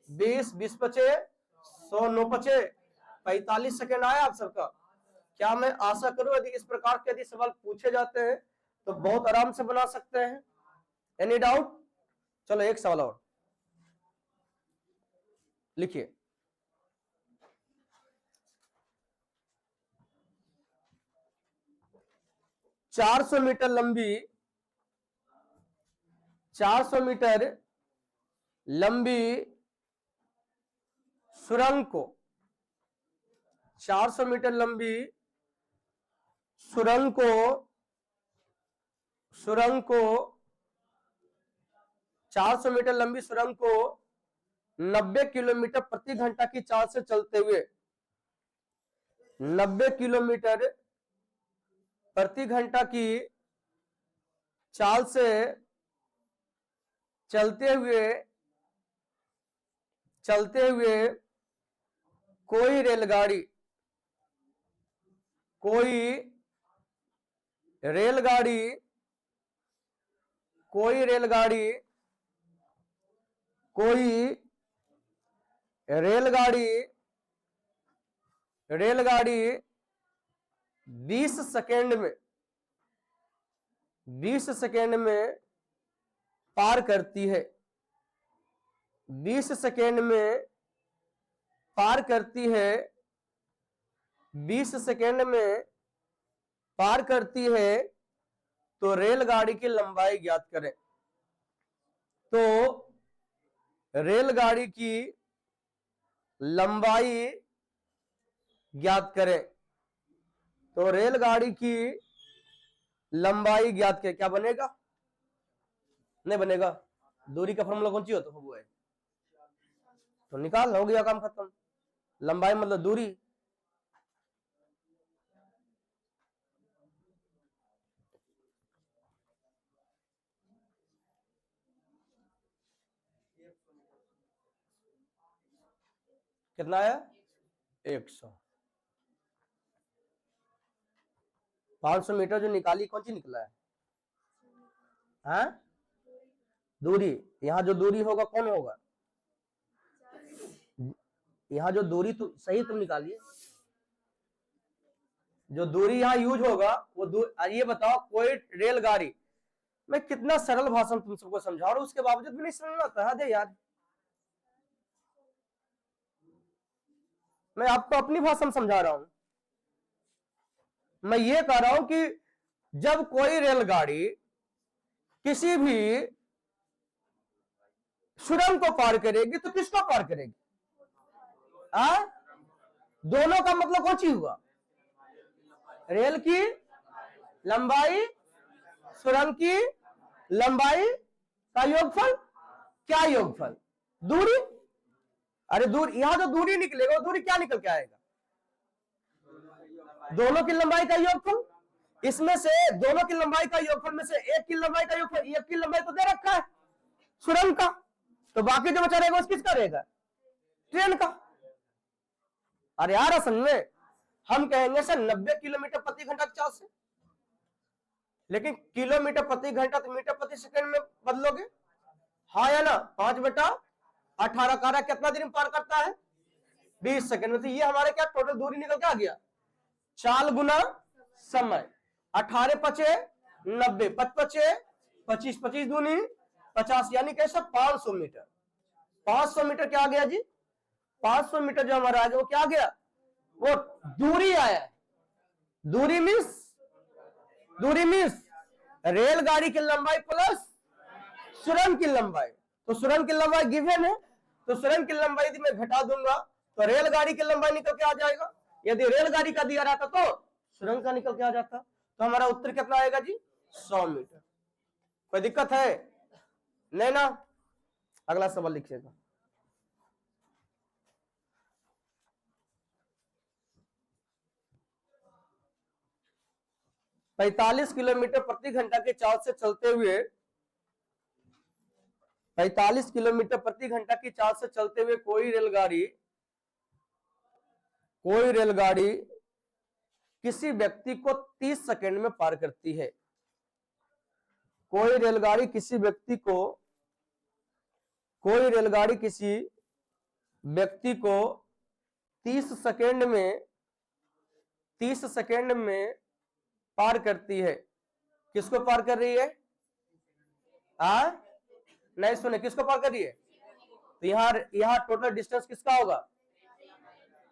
20, 20 पचे 100, 9 पचे 45 सेकेंड आया आप सबका। क्या मैं आशा करूं यदि इस प्रकार के यदि सवाल पूछे जाते हैं तो बहुत आराम से बना सकते हैं। Any doubt? चलो एक सवाल और लिखिए। चार सौ मीटर लंबी सुरंग को 400 मीटर लंबी सुरंग को 400 मीटर लंबी सुरंग को 90 किलोमीटर प्रति घंटा की चाल से चलते हुए 90 किलोमीटर प्रति घंटा की चाल से चलते हुए कोई रेलगाड़ी 20 सेकेंड में पार करती है। 20 सेकेंड में पार करती है। 20 सेकेंड में पार करती है तो रेलगाड़ी की लंबाई ज्ञात करें। तो रेलगाड़ी की लंबाई ज्ञात करें। तो रेलगाड़ी की लंबाई ज्ञात करें। क्या बनेगा? नहीं बनेगा। दूरी का फॉर्मूला कौन सी होता है? वो है तो निकाल, हो गया काम खत्म। लंबाई मतलब दूरी। कितना आया? 100। 500 मीटर जो निकाली कौन सी निकला है? हाँ? दूरी। यहां जो दूरी होगा कौन होगा? यहां जो दूरी सही तुम निकालिए। जो दूरी यहां यूज होगा वो ये बताओ कोई रेलगाड़ी। मैं कितना सरल भाषा तुम सबको समझा रहा हूं, उसके बावजूद भी नहीं समझ में आता है यार। मैं आपको अपनी भाषा में समझा रहा हूं। मैं ये कह रहा हूं कि जब कोई रेलगाड़ी किसी भी सुरंग को पार करेगी तो किसको पार करेगी? दोनों का मतलब कौन सी हुआ? रेल की लंबाई, सुरंग की लंबाई का योगफल। क्या योगफल? दूरी। अरे दूरी, यहां जो दूरी निकलेगा वो दूरी क्या निकल के आएगा? दोनों की लंबाई का योगफल। इसमें से दोनों की लंबाई का योगफल में से एक की लंबाई का योगफल, एक की लंबाई तो दे रखा है सुरंग का, तो बाकी जो बचा रहेगा उस किसका रहेगा? ट्रेन का। अरे यार असल में हम कहेंगे सर 90 किलोमीटर प्रति घंटा की चाल से, लेकिन किलोमीटर प्रति घंटा तो मीटर प्रति सेकंड में बदलोगे। हाँ या ना? 5/18 कार्य कितना देर में पार करता है? 20 सेकंड में। तो ये हमारे क्या टोटल दूरी निकल के आ गया? चाल गुना समय। 18 पचे 90, 5 पचे 25 25 दूनी 50, यानी कैसा 500 मीटर। 500 मीटर क्या आ गया जी? 500 मीटर जो हमारा आ गया वो क्या आ गया? वो दूरी आया है। दूरी मीन्स रेलगाड़ी की लंबाई प्लस सुरंग की लंबाई। तो सुरंग की लंबाई गिवन है, तो सुरंग की लंबाई यदि मैं घटा दूंगा तो रेलगाड़ी की लंबाई निकल के आ जाएगा। यदि रेलगाड़ी का दिया रहता तो सुरंग का निकल के आ जाता। तो हमारा उत्तर कितना आएगा जी? 100 मीटर। कोई दिक्कत है? नहीं ना। अगला सवाल लिखिएगा। पैंतालीस किलोमीटर प्रति घंटा के चाल से चलते हुए 45 किलोमीटर प्रति घंटा की चाल से चलते हुए कोई रेलगाड़ी किसी व्यक्ति को 30 सेकंड में पार करती है। कोई रेलगाड़ी किसी व्यक्ति को 30 सेकंड में पार करती है। किसको पार कर रही है? नहीं सुने, किसको पार कर रही है? तो यहां टोटल डिस्टेंस किसका होगा?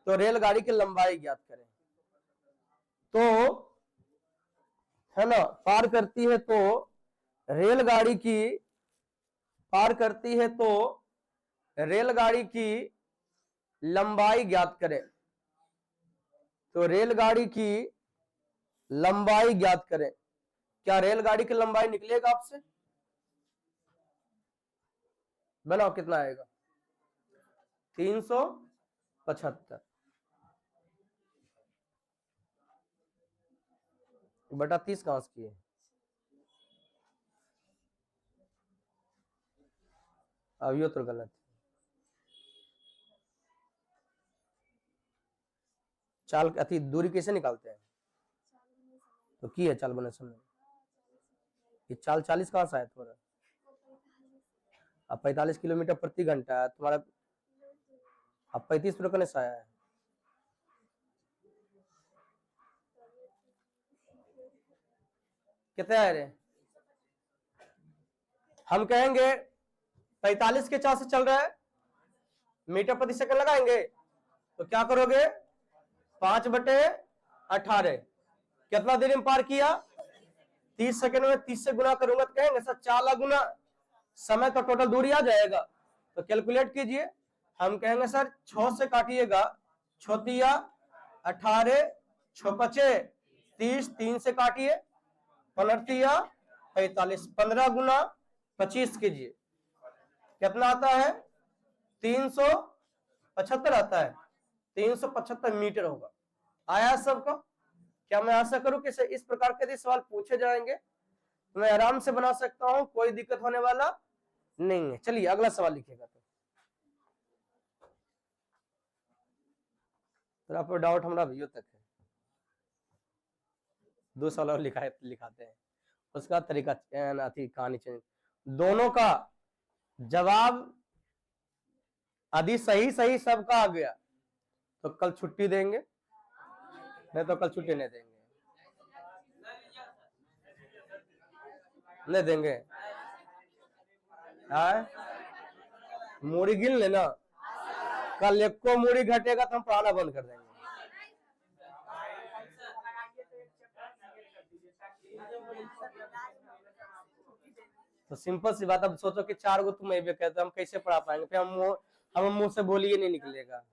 तो रेलगाड़ी की लंबाई ज्ञात करें। तो है ना, पार करती है तो रेलगाड़ी की लंबाई ज्ञात करें। तो रेलगाड़ी की लंबाई ज्ञात करें। क्या रेलगाड़ी की लंबाई निकलेगा आपसे? बनाओ, कितना आएगा? 375 बटा 30 कहां से किए? अब ये तो गलत। चाल अति दूरी कैसे निकालते हैं? तो की है चाल बने समय ये चाल 40 कहां से आया थोड़ा? अब 45 किलोमीटर प्रति घंटा है तुम्हारा। अब 35 रुपये से आया है। कितना है रे? हम कहेंगे 45 के चाल से चल रहा है, मीटर प्रति सेकंड लगाएंगे तो क्या करोगे? 5/18 कितना देर में पार किया? 30 सेकंड में 30 से गुना करूंगा तो कहेंगे सर 4 गुना समय तो टोटल दूरी आ जाएगा। तो कैलकुलेट कीजिए। हम कहेंगे सर 6 से काटिएगा, 6 18 6 5 30, 3 से काटिए 15 45, 15 गुना 25 कीजिए, कितना आता है? 375 आता है। 375 मीटर होगा। आया सबको? क्या मैं आशा करूं कि इस प्रकार के सवाल पूछे जाएंगे तो मैं आराम से बना सकता हूं, कोई दिक्कत होने वाला नहीं है। चलिए अगला सवाल लिखिएगा। तो आपको डाउट हमारा भी तक है। 2 सवाल और लिखाते हैं, उसका तरीका कहानी चेंज। दोनों का जवाब यदि सही सबका आ गया तो कल छुट्टी देंगे, नहीं तो कल छुट्टी नहीं देंगे। मूड़ी गिन लेना, कल एक को मूड़ी घटेगा तो हम पढ़ाना बंद कर देंगे। तो सिंपल सी बात। अब सोचो कि 4 गो तुम कहते हो, हम कैसे पढ़ा पाएंगे? फिर हम मुंह से बोलिए नहीं निकलेगा।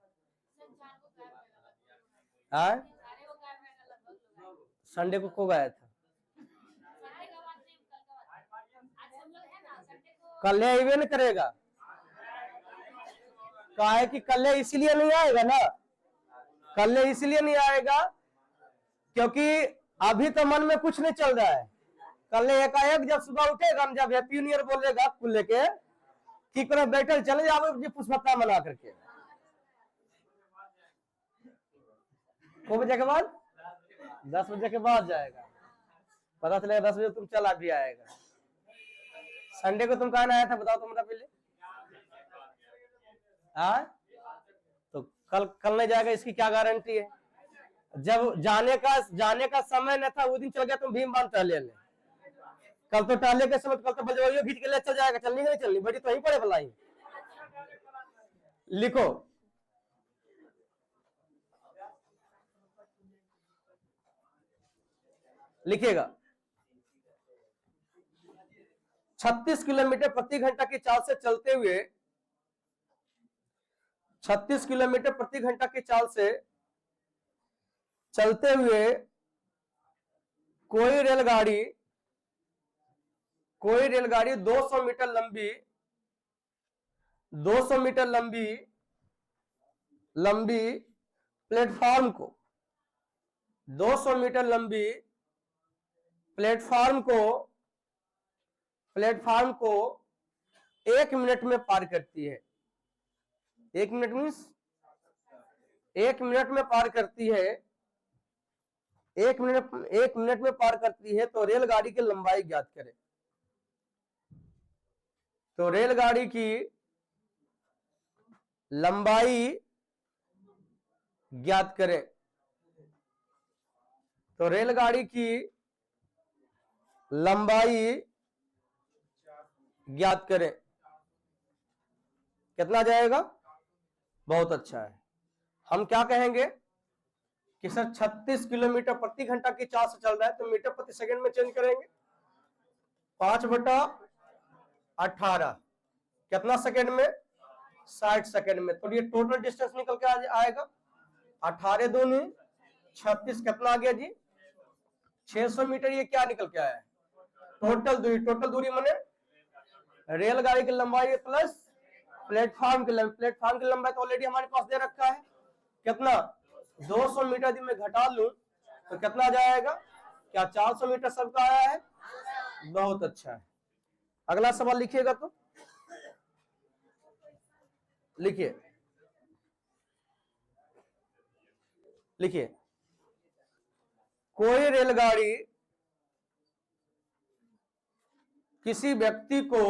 संडे को गया था, कल आइए नहीं करेगा। कहा है कि कल इसलिए नहीं आएगा ना, कल इसलिए नहीं आएगा क्योंकि अभी तो मन में कुछ नहीं चल रहा है। कल एकाएक जब सुबह उठेगा, हम जब हैप्पी न्यू ईयर बोलेगा कुल लेके कि बैठल चले जाओ पुष्पता मना करके। को बजे के बाद? 10 बजे के बाद जाएगा। पता चलेगा 10 बजे तुम चला भी आएगा। संडे को तुम कहाँ आया था बताओ तो मतलब पहले। तो कल नहीं जाएगा, इसकी क्या गारंटी है? जब जाने का समय न था वो दिन चल गया तुम भीम बांध टहले। कल तो टाले के समय, कल तो बजवाइयो खींच के ले चल जाएगा, चलनी नहीं चलनी, बेटी तो वहीं पड़े भलाई। लिखो, लिखिएगा 36 किलोमीटर प्रति घंटा की चाल से चलते हुए, 36 किलोमीटर प्रति घंटा की चाल से चलते हुए कोई रेलगाड़ी 200 मीटर लंबी 200 मीटर लंबी प्लेटफॉर्म को 200 मीटर लंबी प्लेटफॉर्म को 1 मिनट में पार करती है। 1 मिनट मीन्स 1 मिनट में पार करती है। 1 मिनट में पार करती है। तो रेलगाड़ी की लंबाई ज्ञात करें। तो रेलगाड़ी की लंबाई ज्ञात करें। तो रेलगाड़ी की लंबाई ज्ञात करें। कितना जाएगा? बहुत अच्छा है। हम क्या कहेंगे कि सर 36 किलोमीटर प्रति घंटा की चाल से चल रहा है, तो मीटर प्रति सेकंड में चेंज करेंगे। 5/18 कितना सेकंड में? 60 सेकंड में। तो ये टोटल डिस्टेंस निकल के आएगा 18 दूनी 36, कितना आ गया जी? 600 मीटर। ये क्या निकल के आया है? टोटल दूरी। टोटल दूरी माने रेलगाड़ी की लंबाई प्लस प्लेटफॉर्म की लंबाई तो ऑलरेडी हमारे पास दे रखा है। कितना? 200 मीटर यदि मैं घटा लूं तो कितना जाएगा? क्या 400 मीटर सबका आया है? बहुत अच्छा है। अगला सवाल लिखिएगा। तो लिखिए, कोई रेलगाड़ी किसी व्यक्ति को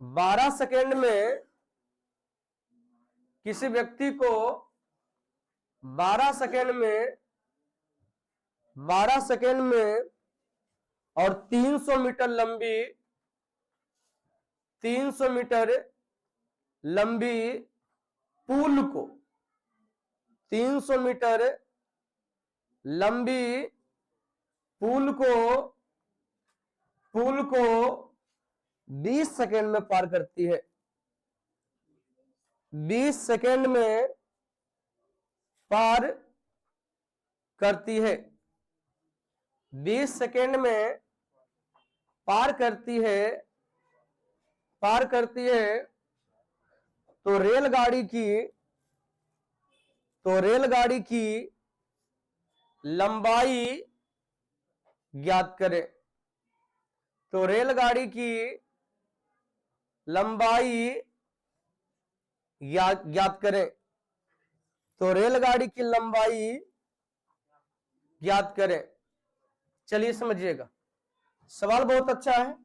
12 सेकंड में 12 सेकंड में और 300 मीटर लंबी पुल को 300 मीटर लंबी पुल को 20 सेकंड में पार करती है। 20 सेकंड में पार करती है। 20 सेकंड में पार करती है। तो रेलगाड़ी की लंबाई ज्ञात करें। तो रेलगाड़ी की लंबाई ज्ञात करें। तो रेलगाड़ी की लंबाई ज्ञात करें। चलिए समझिएगा, सवाल बहुत अच्छा है।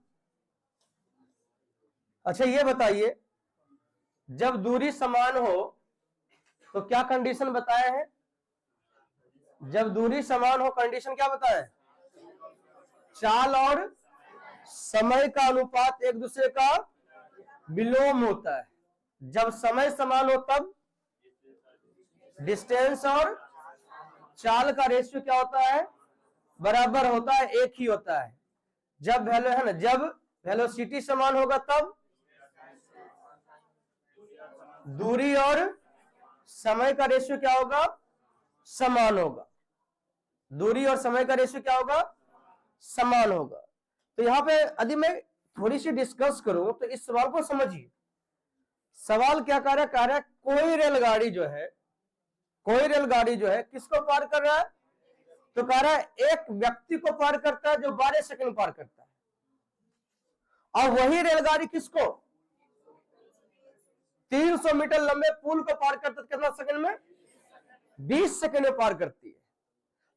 अच्छा ये बताइए, जब दूरी समान हो तो क्या कंडीशन बताए हैं? जब दूरी समान हो कंडीशन क्या बताए? चाल और समय का अनुपात एक दूसरे का विलोम होता है। जब समय समान हो तब डिस्टेंस और चाल का रेशियो क्या होता है? बराबर होता है, एक ही होता है। जब जब वेलोसिटी समान होगा तब दूरी और समय का रेशियो क्या होगा? समान होगा। दूरी और समय का रेशियो क्या होगा? समान होगा। तो यहां पे यदि मैं थोड़ी सी डिस्कस करूं तो इस सवाल को समझिए। सवाल क्या कह रहा है? कोई रेलगाड़ी जो है किसको पार कर रहा है? तो कह रहा है एक व्यक्ति को पार करता है जो 12 सेकंड पार करता है। और वही रेलगाड़ी किसको? 300 मीटर लंबे पुल को पार करता है कितना सेकंड में? 20 सेकंड में पार करती है।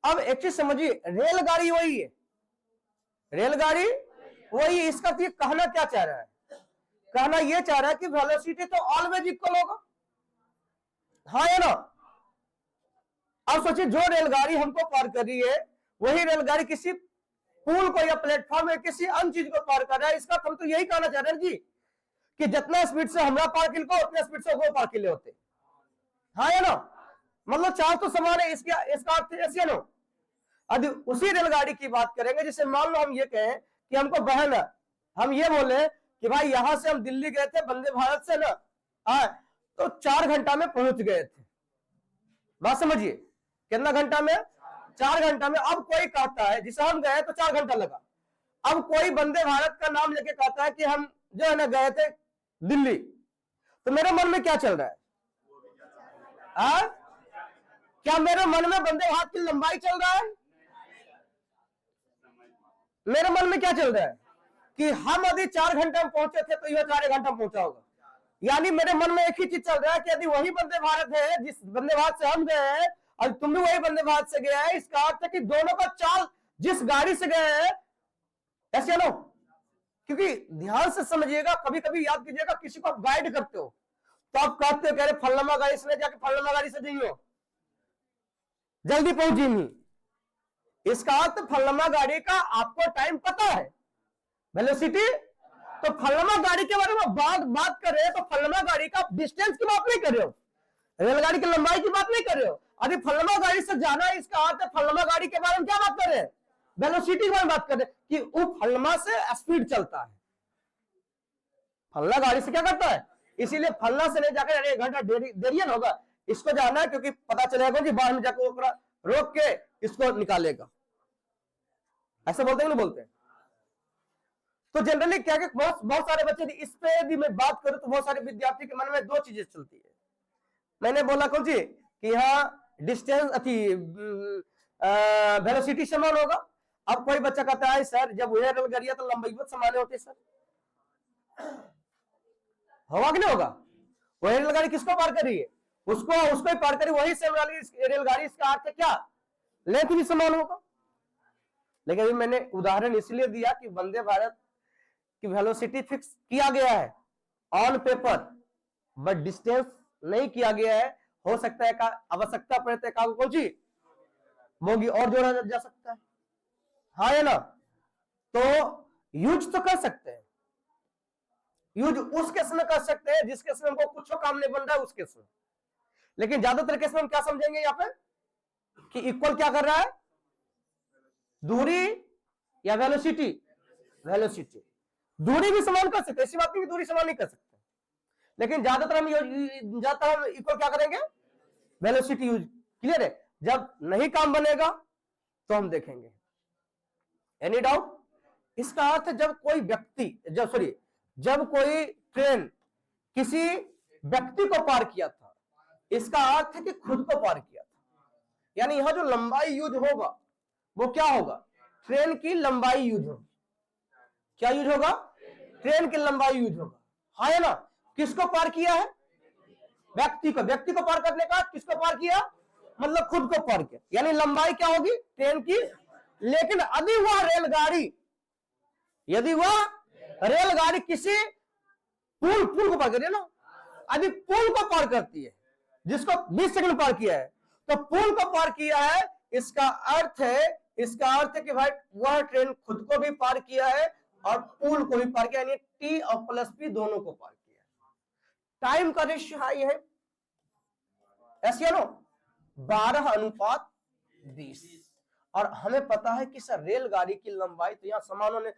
अब एक चीज समझिए, रेलगाड़ी वही है। इसका तो कहना क्या चाह रहा है? कहना यह चाह रहा है कि वेलोसिटी तो ऑलवेज इक्वल होगा। हाँ या ना। अब सोचिए जो रेलगाड़ी हमको पार कर रही है वही रेलगाड़ी किसी पुल को या प्लेटफॉर्म में किसी अन्य चीज को पार कर रहा है, इसका हम तो यही कहना चाह रहे हैं जी कि जितना स्पीड से हमरा पार किल को उतना स्पीड से वो पार किले होते। हाँ या ना, मतलब चार्ज तो समान है, इसका अर्थ ऐसे ना। यदि उसी रेलगाड़ी की बात करेंगे जिसे मान लो हम ये कहें कि हमको बहन है, हम ये बोले कि भाई यहां से हम दिल्ली गए थे वंदे भारत से ना, हाँ तो 4 घंटा में पहुंच गए थे। बात समझिए, कितना घंटा में? 4 घंटा में। अब कोई कहता है जिसे हम गए तो 4 घंटा लगा, अब कोई वंदे भारत का नाम लेके कहता है कि हम जो है ना गए थे दिल्ली, तो मेरे मन में क्या चल रहा है? क्या मेरे मन में वंदे भारत की लंबाई चल रहा है? मेरे मन में क्या चल रहा है कि हम यदि 4 घंटे में पहुंचे थे तो यह 4 घंटा में पहुंचा होगा। यानी मेरे मन में एक ही चीज चल रहा है कि यदि वही वंदे भारत है जिस वंदे भारत से हम गए हैं और तुम भी वही वंदे भारत से गया है, इसका अर्थ है कि दोनों का चाल जिस गाड़ी से गए हैं ऐसे लो। क्योंकि ध्यान से समझिएगा, कभी कभी याद कीजिएगा, किसी को आप गाइड करते हो तो आप कहते हो कह रहे फलनमा गाड़ी से जाके फलनमा गाड़ी से जाइयो, जल्दी पहुंची नहीं। इसका अर्थ फलनमा गाड़ी का आपको टाइम पता है, वेलोसिटी। तो फलनमा गाड़ी के बारे में बात कर रहे हैं तो फलनमा गाड़ी का डिस्टेंस की बात नहीं कर रहे हो, रेलगाड़ी की लंबाई की बात नहीं कर रहे हो। अभी फलनमा गाड़ी से जाना है, इसका अर्थ है फलनमा गाड़ी के बारे में क्या बात कर रहे हैं? वेलोसिटी के बारे में बात कर रहे हैं कि वो फलमा से स्पीड चलता है, फलना गाड़ी से क्या करता है। इसीलिए फलना से नहीं जाकर 1 घंटा देरियन होगा, इसको जाना है क्योंकि पता चलेगा कि बाहर में जाकर रोक के इसको निकालेगा। ऐसा बोलते हैं नहीं बोलते? तो जनरली क्या कि बहुत सारे बच्चे, इस पे भी मैं बात करूं तो बहुत सारे विद्यार्थी के मन में 2 चीजें चलती है। मैंने बोला कौन सी कि यहाँ डिस्टेंस वेलोसिटी समान होगा। अब कोई बच्चा कहता है सर जब वह रेलगाड़ियां तो लंबाई बहुत समान होती है। सर होगा कि नहीं होगा? वही रेलगाड़ी किसको पार कर रही है? उसको ही पार करी, वही सेम रेलगाड़ी। इसका अर्थ है क्या? लेंथ भी समान होगा। लेकिन अभी मैंने उदाहरण इसलिए दिया कि वंदे भारत की वेलोसिटी फिक्स किया गया है ऑन पेपर, बट डिस्टेंस नहीं किया गया है। हो सकता है का आवश्यकता पड़े तो कौन सी बोगी और जोड़ा जा सकता है। हाँ या ना? तो यूज तो कर सकते हैं, यूज उस केस में कर सकते हैं जिस केस में हमको कुछ काम नहीं बन रहा है उस केस में। लेकिन ज्यादातर केस में हम क्या समझेंगे यहाँ पे कि इक्वल क्या कर रहा है, दूरी या वेलोसिटी। वेलोसिटी दूरी भी समान कर सकते, ऐसी बात नहीं कि दूरी समान नहीं कर सकते, लेकिन ज्यादातर हम इक्वल क्या करेंगे, वेलोसिटी यूज। क्लियर है? जब नहीं काम बनेगा तो हम देखेंगे। Any doubt? इसका अर्थ जब कोई व्यक्ति जब कोई ट्रेन किसी व्यक्ति को पार किया था, इसका अर्थ है कि खुद को पार किया था। यानी यहां जो लंबाई यूज होगा वो क्या होगा, ट्रेन की लंबाई यूज होगी। क्या यूज होगा? ट्रेन की लंबाई यूज होगा। हाँ है ना? किसको पार किया है? व्यक्ति को। व्यक्ति को पार करने का किसको पार किया, मतलब खुद को पार किया। यानी लंबाई क्या होगी ट्रेन की। लेकिन यदि वह रेलगाड़ी किसी पुल को पार कर रही है ना, यदि पुल को पार करती है जिसको 20 सेकंड पार किया है, तो पुल को पार किया है, इसका अर्थ है कि भाई वह ट्रेन खुद को भी पार किया है और पुल को भी पार किया, यानी टी और प्लस पी दोनों को पार किया है। टाइम का रेशियो हाई है, ऐसे 12:20। और हमें पता है कि सर रेलगाड़ी की लंबाई तो यहां समान होने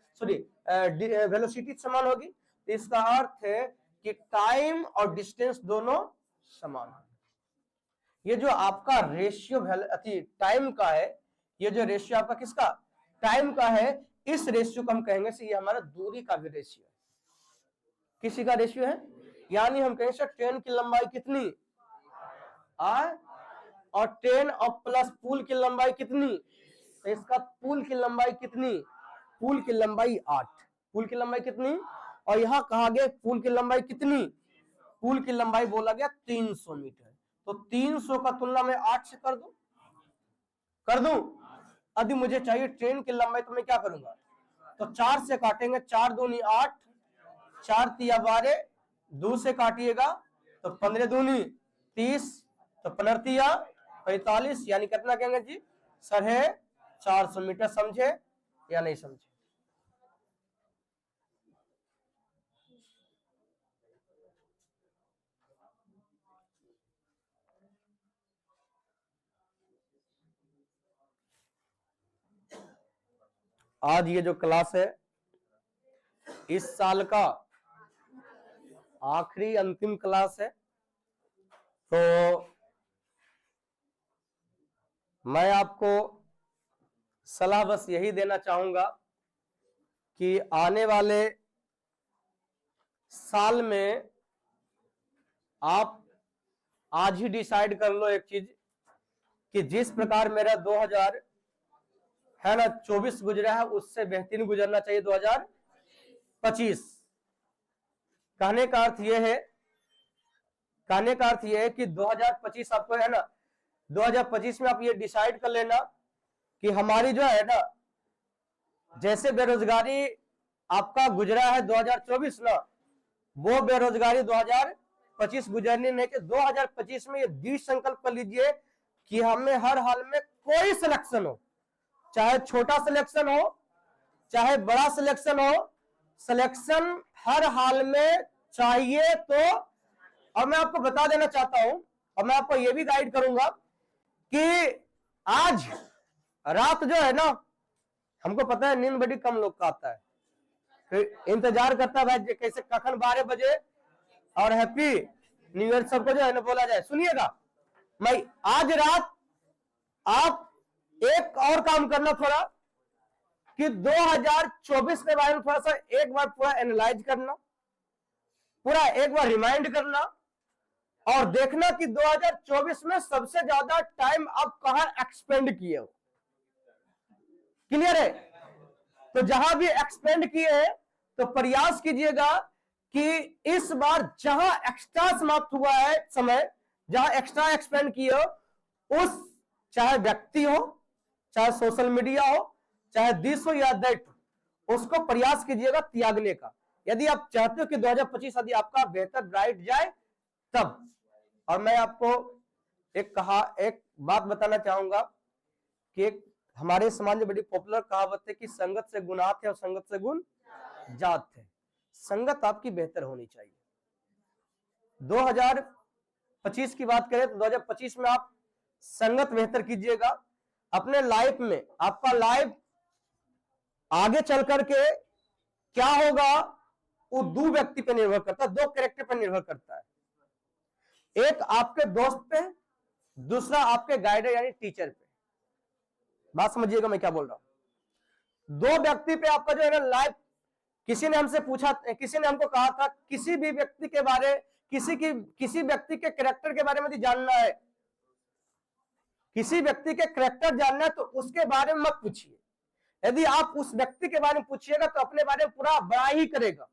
वेलोसिटी समान होगी, तो इसका अर्थ है कि टाइम और डिस्टेंस दोनों समान है। ये जो आपका रेशियो टाइम का है, ये जो रेशियो आपका किसका, टाइम का है, इस रेशियो को हम कहेंगे से ये हमारा दूरी का भी रेशियो है। किसी का रेशियो है? यानी हम कहेंगे सर ट्रेन की लंबाई कितनी और ट्रेन और प्लस पुल की लंबाई कितनी, तो इसका पुल की लंबाई कितनी, पुल की लंबाई 8। पुल की लंबाई कितनी, और यहां कहा गया पुल की लंबाई कितनी, पुल की लंबाई बोला गया 300 मीटर। तो 300 का तुलना में 8 से कर दूं। यदि मुझे चाहिए ट्रेन की लंबाई तो मैं क्या करूंगा, तो 4 से काटेंगे, 4 दूनी 8, 4 तिया 12, 2 से काटिएगा तो 15 दूनी 30, तो पनरतिया 45 यानी कितना कहेंगे जी 450 मीटर। समझे या नहीं समझे? आज ये जो क्लास है इस साल का आखिरी अंतिम क्लास है, तो मैं आपको सलाह बस यही देना चाहूंगा कि आने वाले साल में आप आज ही डिसाइड कर लो एक चीज कि जिस प्रकार मेरा 2000 है ना 24 गुजरा है उससे बेहतरीन गुजरना चाहिए 2025। कहने का अर्थ यह है कि 2025 आपको है ना 2025 में आप ये डिसाइड कर लेना कि हमारी जो है ना जैसे बेरोजगारी आपका गुजरा है 2024 ना, वो बेरोजगारी 2025 गुजरनी नहीं। कि 2025 में ये दृढ़ संकल्प कर लीजिए कि हमें हर हाल में कोई सिलेक्शन हो, चाहे छोटा सिलेक्शन हो चाहे बड़ा सिलेक्शन हो, सिलेक्शन हर हाल में चाहिए। तो और मैं आपको बता देना चाहता हूं और मैं आपको यह भी गाइड करूंगा कि आज रात जो है ना, हमको पता है नींद बड़ी कम लोग का आता है, तो इंतजार करता है भाई कैसे कखन 12 बजे और हैप्पी न्यू ईयर सबको जो है ना बोला जाए। सुनिएगा, मैं आज रात आप एक और काम करना थोड़ा कि 2024 के बारे में थोड़ा सा एक बार पूरा एनालाइज करना, पूरा एक बार रिमाइंड करना और देखना कि 2024 में सबसे ज्यादा टाइम आप कहां एक्सपेंड किए हो। क्लियर है? तो जहां भी एक्सपेंड किए हैं तो प्रयास कीजिएगा कि इस बार जहां एक्स्ट्रा समाप्त हुआ है समय, जहां एक्स्ट्रा एक्सपेंड किए हो, उस चाहे व्यक्ति हो चाहे सोशल मीडिया हो चाहे दिस हो या दैट, उसको प्रयास कीजिएगा त्यागने का। यदि आप चाहते हो कि 2025 यदि आपका बेहतर ब्राइट जाए तब। और मैं आपको एक बात बताना चाहूंगा कि एक हमारे समाज में बड़ी पॉपुलर कहावत है कि संगत से गुनात है और संगत से गुण जात है। संगत आपकी बेहतर होनी चाहिए। 2025 की बात करें तो 2025 में आप संगत बेहतर कीजिएगा। अपने लाइफ में आपका लाइफ आगे चल करके क्या होगा वो दो व्यक्ति पर निर्भर करता है, दो कैरेक्टर पर निर्भर करता है। एक आपके दोस्त पे, दूसरा आपके गाइडर यानी टीचर पे। बात समझिएगा मैं क्या बोल रहा हूं। दो व्यक्ति पे आपका जो है ना लाइफ, किसी ने हमसे पूछा, किसी ने हमको कहा था किसी भी व्यक्ति के बारे, किसी व्यक्ति के कैरेक्टर के बारे में यदि जानना है, किसी व्यक्ति के कैरेक्टर जानना है तो उसके बारे में मत पूछिए। यदि आप उस व्यक्ति के बारे में पूछिएगा तो अपने बारे में पूरा बड़ा ही करेगा।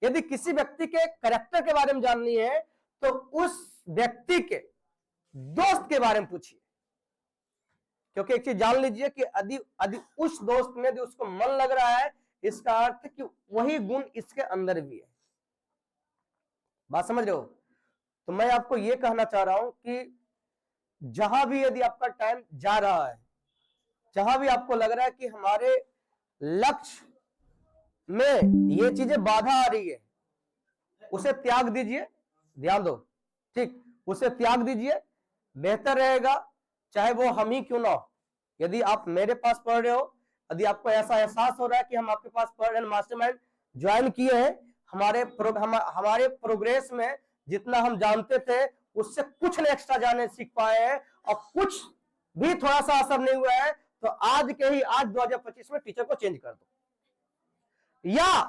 यदि किसी व्यक्ति के कैरेक्टर के बारे में जाननी है तो उस व्यक्ति के दोस्त के बारे में पूछिए। क्योंकि एक चीज जान लीजिए कि यदि उस दोस्त में यदि उसको मन लग रहा है, इसका अर्थ है कि वही गुण इसके अंदर भी है। बात समझ रहे हो? तो मैं आपको यह कहना चाह रहा हूं कि जहां भी यदि आपका टाइम जा रहा है, जहां भी आपको लग रहा है कि हमारे लक्ष्य में ये चीजें बाधा आ रही है, उसे त्याग दीजिए। ध्यान दो, ठीक, उसे त्याग दीजिए, बेहतर रहेगा। चाहे वो हम ही क्यों ना हो। यदि आप मेरे पास पढ़ रहे हो, यदि आपको ऐसा एहसास हो रहा है कि हम आपके पास पढ़ रहे हैं, मास्टरमाइंड ज्वाइन किए हैं, हमारे प्रोग्रेस में जितना हम जानते थे उससे कुछ नहीं एक्स्ट्रा जाने सीख पाए हैं और कुछ भी थोड़ा सा असर नहीं हुआ है, तो आज 2025 में टीचर को चेंज कर दो। या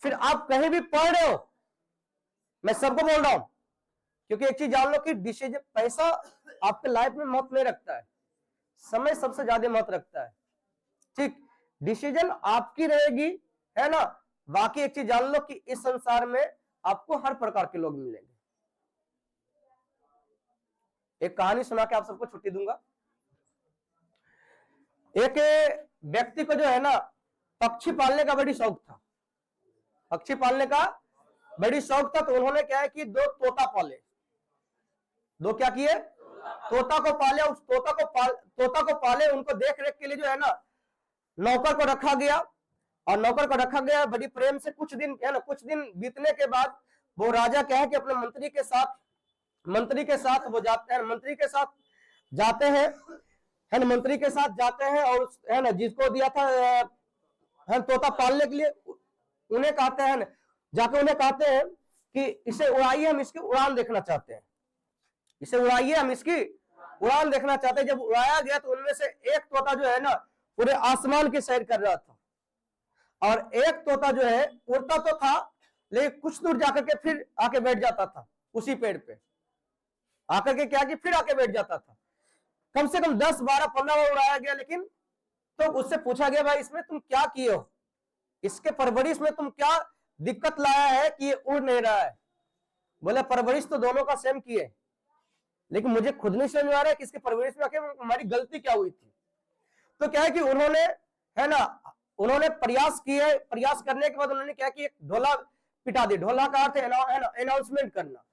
फिर आप कहीं भी पढ़ रहे हो, मैं सबको बोल रहा हूं, क्योंकि एक चीज जान लो कि डिसीजन, पैसा आपके लाइफ में महत्व नहीं रखता है, समय सबसे ज्यादा महत्व रखता है। ठीक, डिसीजन आपकी रहेगी, है ना। बाकी एक चीज जान लो कि इस संसार में आपको हर प्रकार के लोग मिलेंगे। एक कहानी सुना के आप सबको छुट्टी दूंगा। एक व्यक्ति को जो है ना पक्षी पालने का बड़ी शौक था, पक्षी पालने का बड़ी शौक था। तो उन्होंने क्या है कि दो तोता पाले। दो क्या किए? तोता को पाले, उस तोता को पाले, उनको देख रेख के लिए जो है ना नौकर को रखा गया, और नौकर को रखा गया बड़ी प्रेम से। कुछ दिन है ना, कुछ दिन बीतने के बाद वो राजा क्या है कि अपने मंत्री के साथ वो जाते हैं, मंत्री के साथ जाते हैं, है ना, मंत्री के साथ जाते हैं, और है ना जिसको दिया था है तोता पालने के लिए, उन्हें कहते हैं, जाके उन्हें कहते हैं कि इसे उड़ाइए, हम इसकी उड़ान देखना चाहते हैं, इसे उड़ाइए, हम इसकी उड़ान देखना चाहते हैं। जब उड़ाया गया तो उनमें से एक तोता जो है ना पूरे आसमान की सैर कर रहा था, और एक तोता जो है उड़ता तो था, लेकिन कुछ दूर जाकर के फिर आके बैठ जाता था उसी पेड़ पे, आकर के क्या कि फिर आके बैठ जाता था। कम से कम 10, 12, 15 बार उड़ाया गया, लेकिन तो उससे पूछा गया भाई इसमें तुम क्या किए हो, इसके परवरिश में तुम क्या दिक्कत लाया है कि ये उड़ नहीं रहा है। बोले परवरिश तो दोनों का सेम किए, लेकिन मुझे खुद नहीं समझ में आ रहा है कि इसके परवरिश में आके हमारी गलती क्या हुई थी। तो क्या है कि उन्होंने है ना, उन्होंने प्रयास किए, प्रयास करने के बाद उन्होंने क्या कि एक ढोला पिटा दी। ढोला का अर्थ है अनाउंसमेंट करना।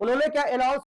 उन्होंने क्या अनाउंस